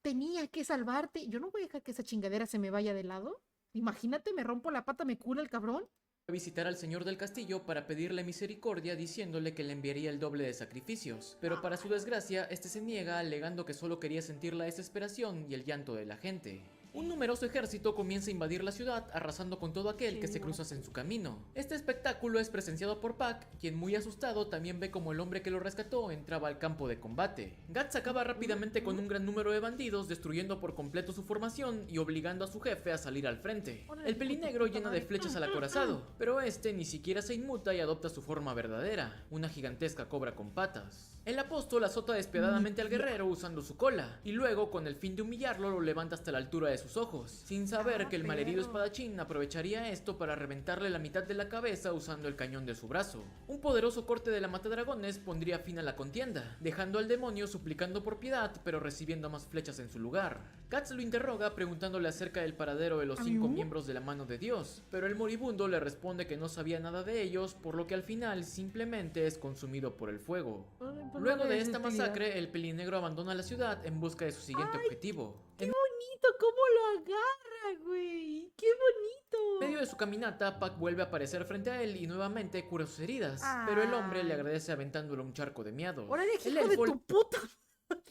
A: tenía que salvarte. Yo no voy a dejar que esa chingadera se me vaya de lado. Imagínate, me rompo la pata, me cura el cabrón.
C: a visitar al señor del castillo para pedirle misericordia diciéndole que le enviaría el doble de sacrificios, pero para su desgracia, este se niega alegando que solo quería sentir la desesperación y el llanto de la gente. Un numeroso ejército comienza a invadir la ciudad, arrasando con todo aquel que se cruza en su camino. Este espectáculo es presenciado por Puck, quien muy asustado también ve como el hombre que lo rescató entraba al campo de combate. Guts acaba rápidamente con un gran número de bandidos, destruyendo por completo su formación y obligando a su jefe a salir al frente. El pelinegro llena de flechas al acorazado, pero este ni siquiera se inmuta y adopta su forma verdadera, una gigantesca cobra con patas. El apóstol azota despiadadamente al guerrero usando su cola, y luego, con el fin de humillarlo, lo levanta hasta la altura de sus ojos, sin saber que el malherido espadachín aprovecharía esto para reventarle la mitad de la cabeza usando el cañón de su brazo. Un poderoso corte de la matadragones pondría fin a la contienda, dejando al demonio suplicando por piedad, pero recibiendo más flechas en su lugar. Guts lo interroga preguntándole acerca del paradero de los 5 miembros de la mano de Dios, pero el moribundo le responde que no sabía nada de ellos, por lo que al final simplemente es consumido por el fuego. Luego de esta masacre, el pelinegro abandona la ciudad en busca de su siguiente objetivo.
A: ¡Qué bonito! ¿Cómo lo agarra, güey? ¡Qué bonito!
C: En medio de su caminata, Puck vuelve a aparecer frente a él y nuevamente cura sus heridas, pero el hombre le agradece aventándole un charco de miados.
A: ¡Órale,
C: El
A: hijo de
C: elfo
A: tu puta madre!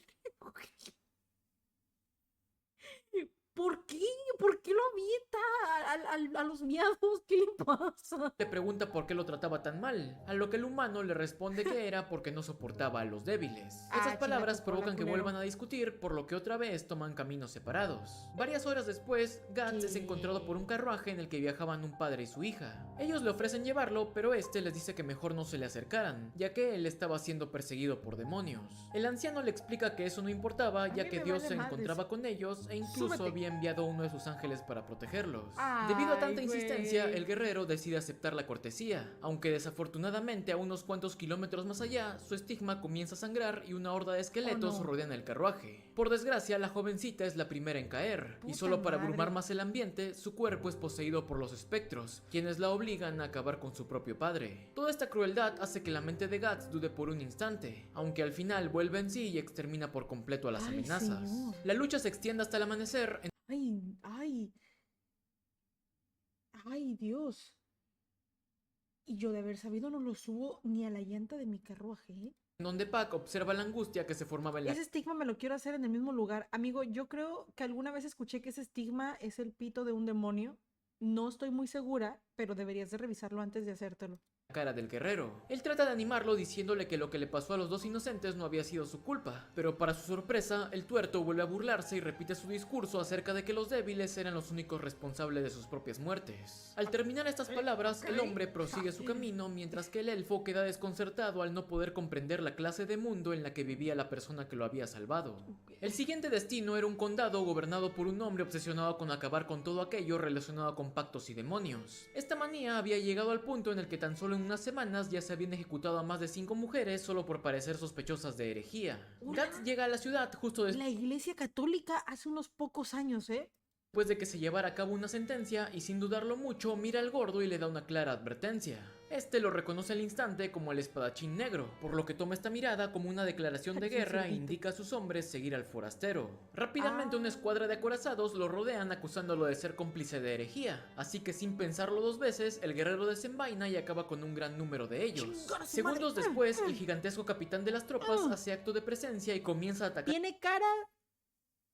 A: ¿Por qué? ¿Por qué lo avienta a los miados? ¿Qué le pasa?
C: le pregunta por qué lo trataba tan mal, a lo que el humano le responde que era porque no soportaba a los débiles. Estas palabras
A: chinga tu cola,
C: provocan que
A: culero.
C: vuelvan a discutir, por lo que otra vez toman caminos separados. Varias horas después, Guts es encontrado por un carruaje en el que viajaban un padre y su hija. Ellos le ofrecen llevarlo, pero este les dice que mejor no se le acercaran, ya que él estaba siendo perseguido por demonios. El anciano le explica que eso no importaba, ya
A: mí
C: que
A: me
C: Dios
A: vale
C: se
A: madres.
C: encontraba con ellos e incluso
A: Súbete.
C: había enviado uno de sus ángeles para protegerlos. Debido a tanta
A: Ay,
C: insistencia,
A: güey.
C: el guerrero decide aceptar la cortesía, aunque desafortunadamente a unos cuantos kilómetros más allá, su estigma comienza a sangrar y una horda de esqueletos
A: no.
C: rodean el carruaje. Por desgracia, la jovencita es la primera en caer, y
A: Puta
C: solo para
A: madre.
C: abrumar más el ambiente, su cuerpo es poseído por los espectros, quienes la obligan a acabar con su propio padre. Toda esta crueldad hace que la mente de Guts dude por un instante, aunque al final vuelve en sí y extermina por completo a las
A: Ay,
C: amenazas.
A: señor.
C: La lucha se extiende hasta el amanecer,
A: Ay, ay. Ay, Dios. Y yo de haber sabido no lo subo ni a la llanta de mi carruaje, ¿eh?
C: en donde Puck observa la angustia que se formaba en la
A: Ese estigma me lo quiero hacer en el mismo lugar. Amigo, yo creo que alguna vez escuché que ese estigma es el pito de un demonio. No estoy muy segura, pero deberías de revisarlo antes de hacértelo.
C: cara del guerrero. Él trata de animarlo diciéndole que lo que le pasó a los dos inocentes no había sido su culpa, pero para su sorpresa, el tuerto vuelve a burlarse y repite su discurso acerca de que los débiles eran los únicos responsables de sus propias muertes. Al terminar estas palabras, el hombre prosigue su camino mientras que el elfo queda desconcertado al no poder comprender la clase de mundo en la que vivía la persona que lo había salvado. El siguiente destino era un condado gobernado por un hombre obsesionado con acabar con todo aquello relacionado con pactos y demonios. Esta manía había llegado al punto en el que tan solo en unas semanas ya se habían ejecutado a más de 5 mujeres solo por parecer sospechosas de herejía. Guts llega a la ciudad justo
A: La Iglesia Católica hace unos pocos años, ¿eh?
C: después de que se llevara a cabo una sentencia y sin dudarlo mucho mira al gordo y le da una clara advertencia. Este lo reconoce al instante como el espadachín negro, por lo que toma esta mirada como una declaración de guerra e indica a sus hombres seguir al forastero. Rápidamente una escuadra de acorazados lo rodean acusándolo de ser cómplice de herejía, así que sin pensarlo dos veces, el guerrero desenvaina y acaba con un gran número de ellos. Segundos después, el gigantesco capitán de las tropas hace acto de presencia y comienza a atacar.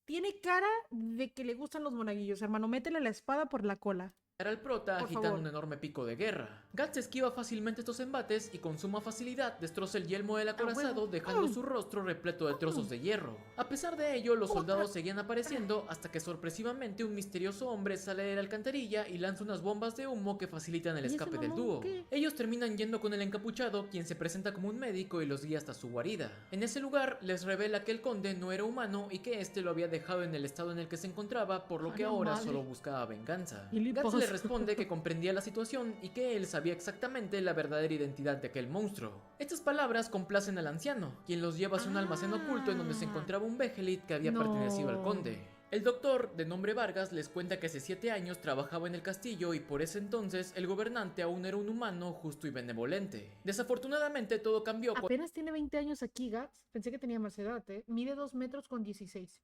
A: Tiene cara de que le gustan los monaguillos, hermano. Métele la espada por la cola.
C: Al prota
A: Por
C: agitando
A: favor.
C: un enorme pico de guerra. Guts esquiva fácilmente estos embates y con suma facilidad destroza el yelmo del acorazado,
A: huevo.
C: dejando su rostro repleto de trozos de hierro. A pesar de ello, los soldados seguían apareciendo hasta que sorpresivamente un misterioso hombre sale de la alcantarilla y lanza unas bombas de humo que facilitan el
A: ¿Y ese
C: escape del
A: mamón
C: dúo.
A: qué?
C: Ellos terminan yendo con el encapuchado, quien se presenta como un médico y los guía hasta su guarida. En ese lugar les revela que el conde no era humano y que este lo había dejado en el estado en el que se encontraba, por lo
A: A
C: que
A: la
C: ahora
A: madre.
C: solo buscaba venganza.
A: ¿Qué le
C: Guts
A: pasa?
C: le responde que comprendía la situación y que él sabía exactamente la verdadera identidad de aquel monstruo. Estas palabras complacen al anciano, quien los lleva hacia un almacén oculto en donde se encontraba un Behelit que había pertenecido al conde. El doctor, de nombre Vargas, les cuenta que hace 7 años trabajaba en el castillo y por ese entonces el gobernante aún era un humano justo y benevolente. Desafortunadamente todo cambió cuando
A: Apenas tiene 20 años aquí, Gats. Pensé que tenía más edad, ¿eh? Mide 2 metros con 16.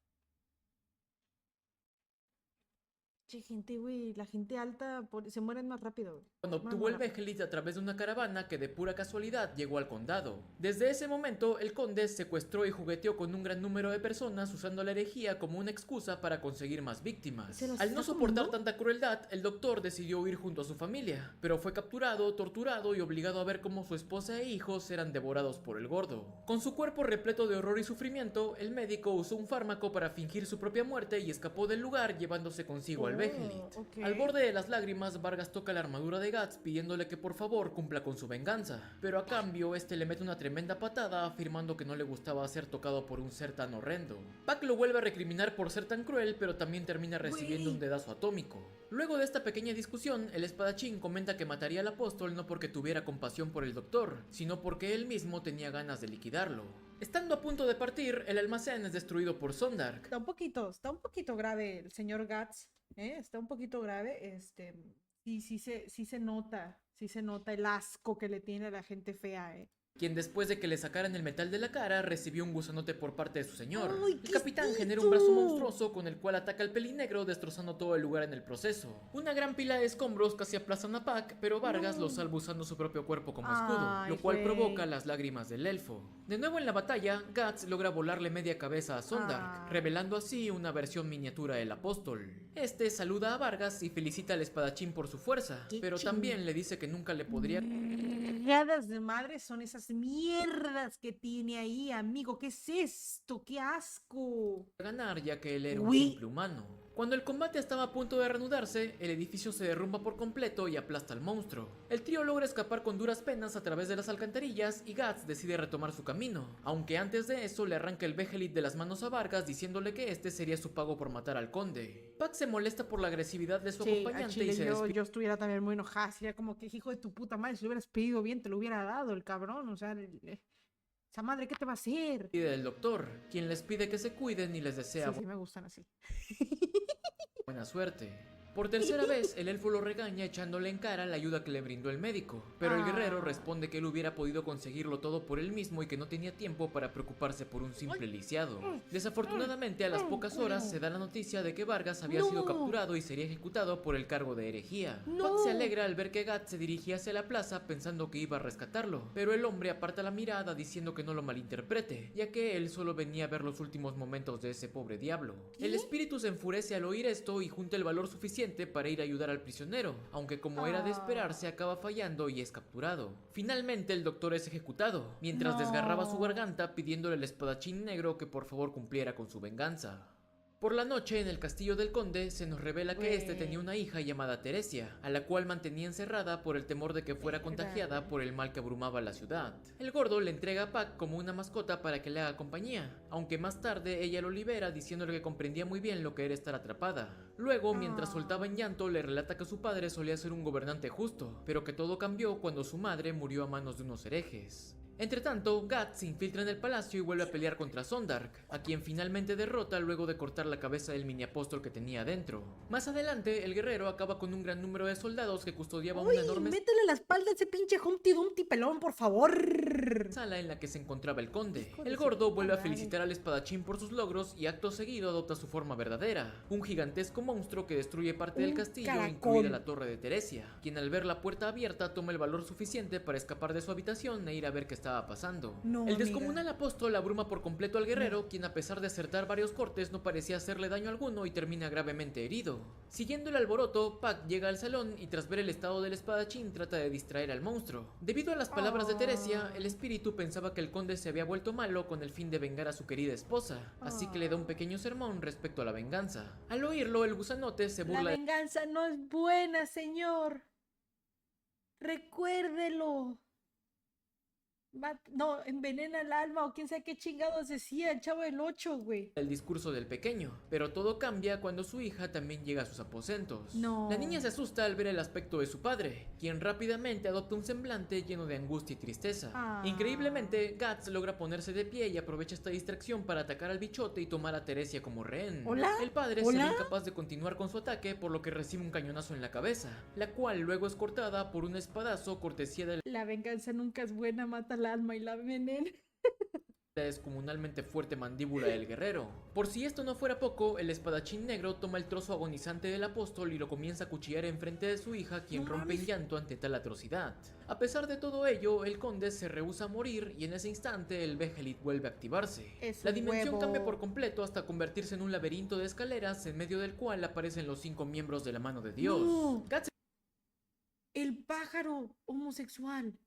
A: Che, gente, güey. La gente alta se mueren más rápido, güey.
C: obtuvo el Behelit a través de una caravana que de pura casualidad llegó al condado. Desde ese momento, el conde secuestró y jugueteó con un gran número de personas usando la herejía como una excusa para conseguir más víctimas.
A: ¿Se las
C: Al no
A: está
C: soportar
A: comiendo?
C: tanta crueldad, el doctor decidió huir junto a su familia, pero fue capturado, torturado y obligado a ver cómo su esposa e hijos eran devorados por el gordo. Con su cuerpo repleto de horror y sufrimiento, el médico usó un fármaco para fingir su propia muerte y escapó del lugar llevándose consigo al Behelit.
A: ok.
C: Al borde de las lágrimas, Vargas toca la armadura de Guts pidiéndole que por favor cumpla con su venganza, pero a cambio este le mete una tremenda patada afirmando que no le gustaba ser tocado por un ser tan horrendo. Pac lo vuelve a recriminar por ser tan cruel, pero también termina recibiendo un dedazo atómico. Luego de esta pequeña discusión, el espadachín comenta que mataría al apóstol no porque tuviera compasión por el doctor, sino porque él mismo tenía ganas de liquidarlo. Estando a punto de partir, el almacén es destruido por Sondark.
A: Está un poquito grave el señor Gats, ¿eh? Está un poquito grave, sí se nota el asco que le tiene a la gente fea, ¿eh?
C: Quien después de que le sacaran el metal de la cara recibió un gusanote por parte de su señor.
A: ¡Ay,
C: El
A: qué
C: capitán
A: es
C: genera un brazo
A: esto!
C: monstruoso con el cual ataca al pelinegro destrozando todo el lugar en el proceso. Una gran pila de escombros casi aplastan a Pac, pero Vargas lo salva usando su propio cuerpo como escudo,
A: Ay,
C: lo cual
A: güey.
C: provoca las lágrimas del elfo. De nuevo en la batalla, Guts logra volarle media cabeza a Sondark, revelando así una versión miniatura del apóstol. Este saluda a Vargas y felicita al espadachín por su fuerza,
A: ¡Qué
C: pero también le dice que nunca le podría
A: Gadas de madre son esas mierdas que tiene ahí, amigo. ¿Qué es esto? ¡Qué asco!
C: ganar ya que él era un
A: Uy.
C: simple humano. Cuando el combate estaba a punto de reanudarse, el edificio se derrumba por completo y aplasta al monstruo. El trío logra escapar con duras penas a través de las alcantarillas y Guts decide retomar su camino, aunque antes de eso le arranca el Behelit de las manos a Vargas diciéndole que este sería su pago por matar al conde. Pac se molesta por la agresividad de su
A: Sí, a
C: acompañante
A: Chile
C: y se despide.
A: yo estuviera también muy enojada. Sería como que, hijo de tu puta madre, si lo hubieras pedido bien, te lo hubiera dado el cabrón. O sea, esa madre, ¿qué te va a hacer?
C: del doctor, quien les pide que se cuiden y les desea
A: Sí, me gustan así.
C: buena suerte. Por tercera vez, el elfo lo regaña echándole en cara la ayuda que le brindó el médico, pero el guerrero responde que él hubiera podido conseguirlo todo por él mismo y que no tenía tiempo para preocuparse por un simple lisiado. Desafortunadamente, a las pocas horas se da la noticia de que Vargas había sido capturado y sería ejecutado por el cargo de herejía. Pac se alegra al ver que Guts se dirigía hacia la plaza pensando que iba a rescatarlo, pero el hombre aparta la mirada diciendo que no lo malinterprete, ya que él solo venía a ver los últimos momentos de ese pobre diablo. El espíritu se enfurece al oír esto y junta el valor suficiente para ir a ayudar al prisionero, aunque como era de esperarse acaba fallando y es capturado. Finalmente el doctor es ejecutado, mientras desgarraba su garganta pidiéndole al espadachín negro que por favor cumpliera con su venganza. Por la noche, en el castillo del conde, se nos revela que este tenía una hija llamada Teresia, a la cual mantenía encerrada por el temor de que fuera contagiada por el mal que abrumaba la ciudad. El gordo le entrega a Pac como una mascota para que le haga compañía, aunque más tarde ella lo libera diciéndole que comprendía muy bien lo que era estar atrapada. Luego, mientras soltaba en llanto, le relata que su padre solía ser un gobernante justo, pero que todo cambió cuando su madre murió a manos de unos herejes. Entretanto, Guts se infiltra en el palacio y vuelve a pelear contra Sondark, a quien finalmente derrota luego de cortar la cabeza del mini apóstol que tenía adentro. Más adelante, el guerrero acaba con un gran número de soldados que custodiaban
A: Uy,
C: una enorme
A: métele la espalda a ese pinche Humpty Dumpty pelón, por favor.
C: sala en la que se encontraba el conde.
A: Hijo de
C: El
A: su
C: gordo
A: puta
C: vuelve a
A: madre.
C: felicitar al espadachín por sus logros y acto seguido adopta su forma verdadera, un gigantesco monstruo que destruye parte del
A: Un
C: castillo,
A: caracol.
C: incluida la torre de Teresia, quien al ver la puerta abierta toma el valor suficiente para escapar de su habitación e ir a ver qué estaba pasando.
A: No,
C: El
A: amiga.
C: descomunal apóstol abruma por completo al guerrero, quien a pesar de acertar varios cortes no parecía hacerle daño alguno y termina gravemente herido. Siguiendo el alboroto, Pac llega al salón y tras ver el estado del espadachín trata de distraer al monstruo. Debido a las palabras de Teresia, el espíritu pensaba que el conde se había vuelto malo con el fin de vengar a su querida esposa, así que le da un pequeño sermón respecto a la venganza. Al oírlo, el gusanote se
A: La
C: burla de
A: venganza no es buena, señor. Recuérdelo. No, envenena el alma o quién sabe qué chingados decía el Chavo del 8, güey.
C: el discurso del pequeño, pero todo cambia cuando su hija también llega a sus aposentos.
A: No.
C: La niña se asusta al ver el aspecto de su padre, quien rápidamente adopta un semblante lleno de angustia y tristeza.
A: Ah.
C: Increíblemente, Guts logra ponerse de pie y aprovecha esta distracción para atacar al bichote y tomar a Teresia como rehén.
A: ¿Hola?
C: El padre
A: ¿Hola?
C: se ve incapaz de continuar con su ataque, por lo que recibe un cañonazo en la cabeza, la cual luego es cortada por un espadazo cortesía de
A: La venganza nunca es buena, mata el alma y la envenena.
C: la descomunalmente fuerte mandíbula del guerrero. Por si esto no fuera poco, el espadachín negro toma el trozo agonizante del apóstol y lo comienza a cuchillar enfrente de su hija, quien
A: No
C: rompe en
A: mames.
C: llanto ante tal atrocidad. A pesar de todo ello, el conde se rehúsa a morir y en ese instante el Behelit vuelve a activarse.
A: Es
C: La
A: un
C: dimensión
A: huevo.
C: cambia por completo hasta convertirse en un laberinto de escaleras en medio del cual aparecen los 5 miembros de la mano de Dios.
A: No.
C: Guts
A: El pájaro homosexual.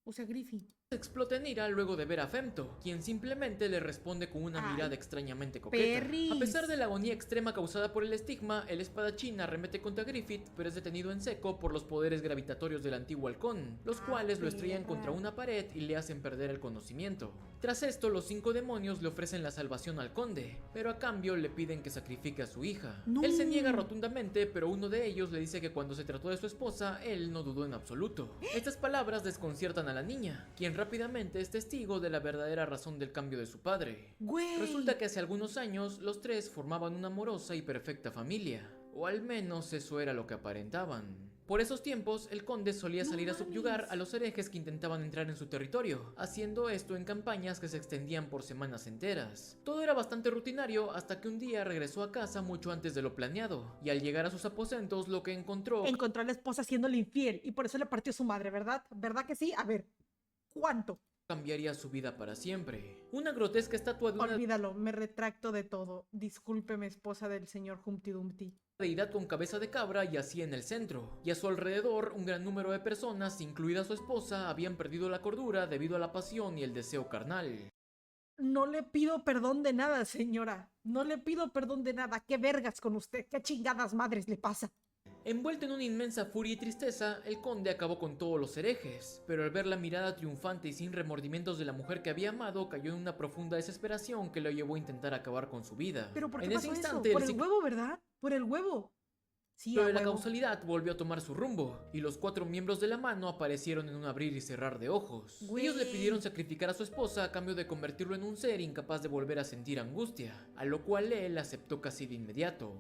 A: O sea, Griffin.
C: explota en ira luego de ver a Femto, quien simplemente le responde con una
A: Ay,
C: mirada extrañamente coqueta.
A: perris.
C: A pesar de la agonía extrema causada por el estigma, el espadachín arremete contra Griffith, pero es detenido en seco por los poderes gravitatorios del antiguo halcón, los cuales lo estrellan
A: perra.
C: contra una pared y le hacen perder el conocimiento. Tras esto, los 5 demonios le ofrecen la salvación al conde, pero a cambio le piden que sacrifique a su hija.
A: No.
C: Él se niega rotundamente, pero uno de ellos le dice que cuando se trató de su esposa, él no dudó en absoluto. Estas palabras desconciertan a la niña, quien rápidamente es testigo de la verdadera razón del cambio de su padre.
A: Güey.
C: Resulta que hace algunos años los tres formaban una amorosa y perfecta familia, o al menos eso era lo que aparentaban. Por esos tiempos, el conde solía
A: No
C: salir a subyugar
A: mames.
C: a los herejes que intentaban entrar en su territorio, haciendo esto en campañas que se extendían por semanas enteras. Todo era bastante rutinario hasta que un día regresó a casa mucho antes de lo planeado, y al llegar a sus aposentos lo que encontró
A: Encontró a la esposa siéndole infiel y por eso le partió su madre, ¿verdad? ¿Verdad que sí? A ver, ¿cuánto?
C: cambiaría su vida para siempre. Una grotesca estatua de una
A: Olvídalo, me retracto de todo. Discúlpeme, esposa del señor Humpty Dumpty.
C: deidad con cabeza de cabra yacía en el centro, y a su alrededor un gran número de personas, incluida su esposa, habían perdido la cordura debido a la pasión y el deseo carnal.
A: No le pido perdón de nada, señora. No le pido perdón de nada. ¿Qué vergas con usted? ¿Qué chingadas madres le pasa?
C: Envuelto en una inmensa furia y tristeza, el conde acabó con todos los herejes, pero al ver la mirada triunfante y sin remordimientos de la mujer que había amado, cayó en una profunda desesperación que lo llevó a intentar acabar con su vida.
A: ¿Pero por qué
C: en ese
A: pasó eso?
C: instante,
A: Por
C: el
A: el
C: ciclo
A: huevo, ¿verdad? Por el huevo. Sí,
C: de
A: a
C: la
A: huevo.
C: causalidad volvió a tomar su rumbo, y los 4 miembros de la mano aparecieron en un abrir y cerrar de ojos.
A: Güey.
C: Ellos le pidieron sacrificar a su esposa a cambio de convertirlo en un ser incapaz de volver a sentir angustia, a lo cual él aceptó casi de inmediato.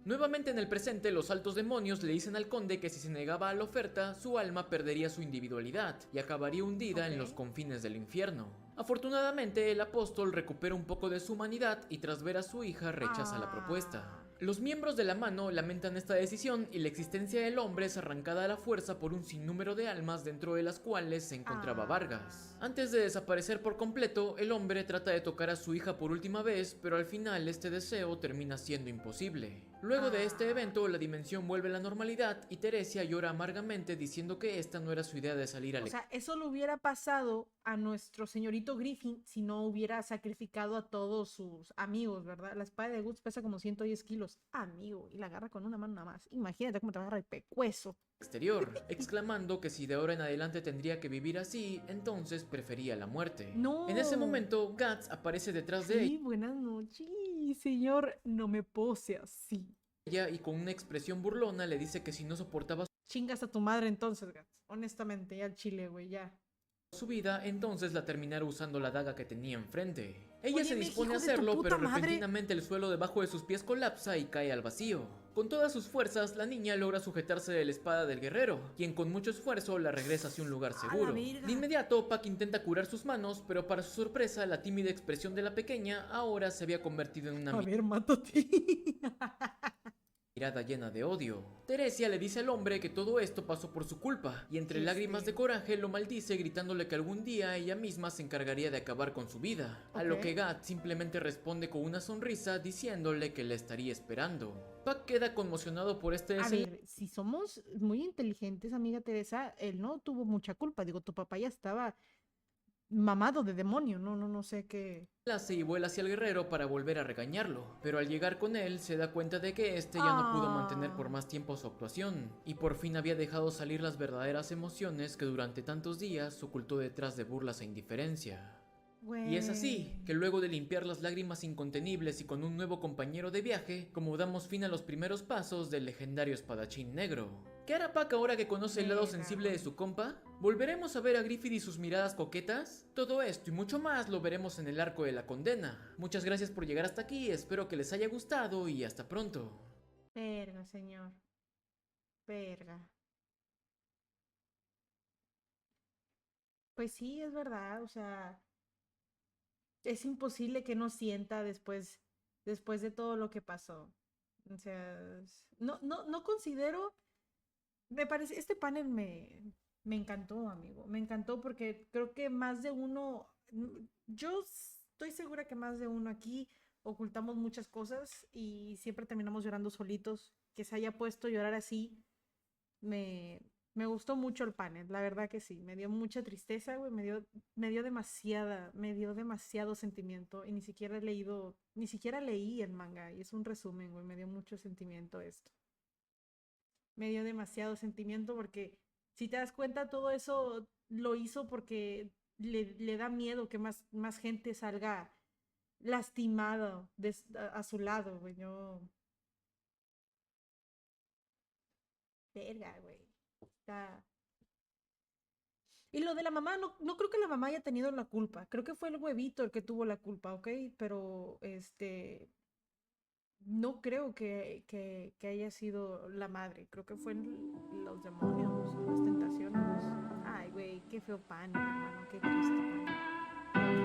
C: Nuevamente en el presente, los altos demonios le dicen al conde que si se negaba a la oferta, su alma perdería su individualidad y acabaría hundida en
A: Ok.
C: los confines del infierno. Afortunadamente, el apóstol recupera un poco de su humanidad y tras ver a su hija rechaza la propuesta. Los miembros de la mano lamentan esta decisión y la existencia del hombre es arrancada a la fuerza por un sinnúmero de almas dentro de las cuales se encontraba Vargas. Antes de desaparecer por completo, el hombre trata de tocar a su hija por última vez, pero al final este deseo termina siendo imposible. Luego de este evento, la dimensión vuelve a la normalidad y Teresia llora amargamente diciendo que esta no era su idea de salir al
A: O sea, eso le hubiera pasado a nuestro señorito Griffin si no hubiera sacrificado a todos sus amigos, ¿verdad? La espada de Guts pesa como 110 kilos. Amigo, y la agarra con una mano nada más. Imagínate cómo te agarra el pecueso.
C: exterior, exclamando que si de ahora en adelante tendría que vivir así, entonces prefería la muerte.
A: No.
C: En ese momento, Guts aparece detrás de
A: Sí, buenas noches, señor. No me pose así.
C: ella y con una expresión burlona le dice que si no soportaba
A: Chingas a tu madre entonces, Gats. Honestamente, ya al chile, güey, ya.
C: su vida, entonces la terminará usando la daga que tenía enfrente. Ella
A: Oye,
C: se
A: Meg,
C: dispone a
A: hijo de tu
C: hacerlo,
A: puta
C: pero
A: madre.
C: repentinamente el suelo debajo de sus pies colapsa y cae al vacío. Con todas sus fuerzas, la niña logra sujetarse de la espada del guerrero, quien con mucho esfuerzo la regresa hacia un lugar
A: ¡A la
C: seguro.
A: verga!
C: De inmediato, Pac intenta curar sus manos, pero para su sorpresa, la tímida expresión de la pequeña ahora se había convertido en una
A: A ver, mátate.
C: mirada llena de odio. Teresia le dice al hombre que todo esto pasó por su culpa, y entre
A: Qué
C: lágrimas de
A: feo.
C: coraje lo maldice gritándole que algún día ella misma se encargaría de acabar con su vida. A lo
A: Ok.
C: que Gat simplemente responde con una sonrisa diciéndole que le estaría esperando. Pac queda conmocionado por este
A: A
C: desenlace.
A: ver, si somos muy inteligentes, amiga Teresa, él no tuvo mucha culpa. Digo, tu papá ya estaba mamado de demonio. No sé qué.
C: Y vuela hacia el guerrero para volver a regañarlo, pero al llegar con él se da cuenta de que este ya no pudo mantener por
A: Ah.
C: más tiempo su actuación, y por fin había dejado salir las verdaderas emociones que durante tantos días ocultó detrás de burlas e indiferencia. Y es así,
A: Güey.
C: que luego de limpiar las lágrimas incontenibles y con un nuevo compañero de viaje, como damos fin a los primeros pasos del legendario espadachín negro. ¿Qué hará Pac ahora que conoce el lado
A: Verga,
C: sensible de
A: güey.
C: su compa? ¿Volveremos a ver a Griffith y sus miradas coquetas? Todo esto y mucho más lo veremos en el arco de la condena. Muchas gracias por llegar hasta aquí, espero que les haya gustado y hasta pronto.
A: Verga, señor. Verga. Pues sí, es verdad. O sea, es imposible que no sienta después de todo lo que pasó. O sea, no considero. Me parece, este panel me encantó, amigo. Me encantó porque creo que más de uno, yo estoy segura que más de uno aquí ocultamos muchas cosas y siempre terminamos llorando solitos. Que se haya puesto a llorar así, me, me gustó mucho el panel, la verdad que sí. Me dio mucha tristeza, güey. Me dio demasiado sentimiento y ni siquiera leí el manga y es un resumen, güey. Me dio mucho sentimiento esto. Me dio demasiado sentimiento porque si te das cuenta todo eso lo hizo porque le da miedo que más gente salga lastimado a su lado, güey. Yo, verga, güey. Está... Y lo de la mamá, no creo que la mamá haya tenido la culpa. Creo que fue el huevito el que tuvo la culpa, ¿ok? Pero, no creo que haya sido la madre. Creo que fue los demonios, las tentaciones. Ay, güey, qué feo pan, hermano. Qué triste pan.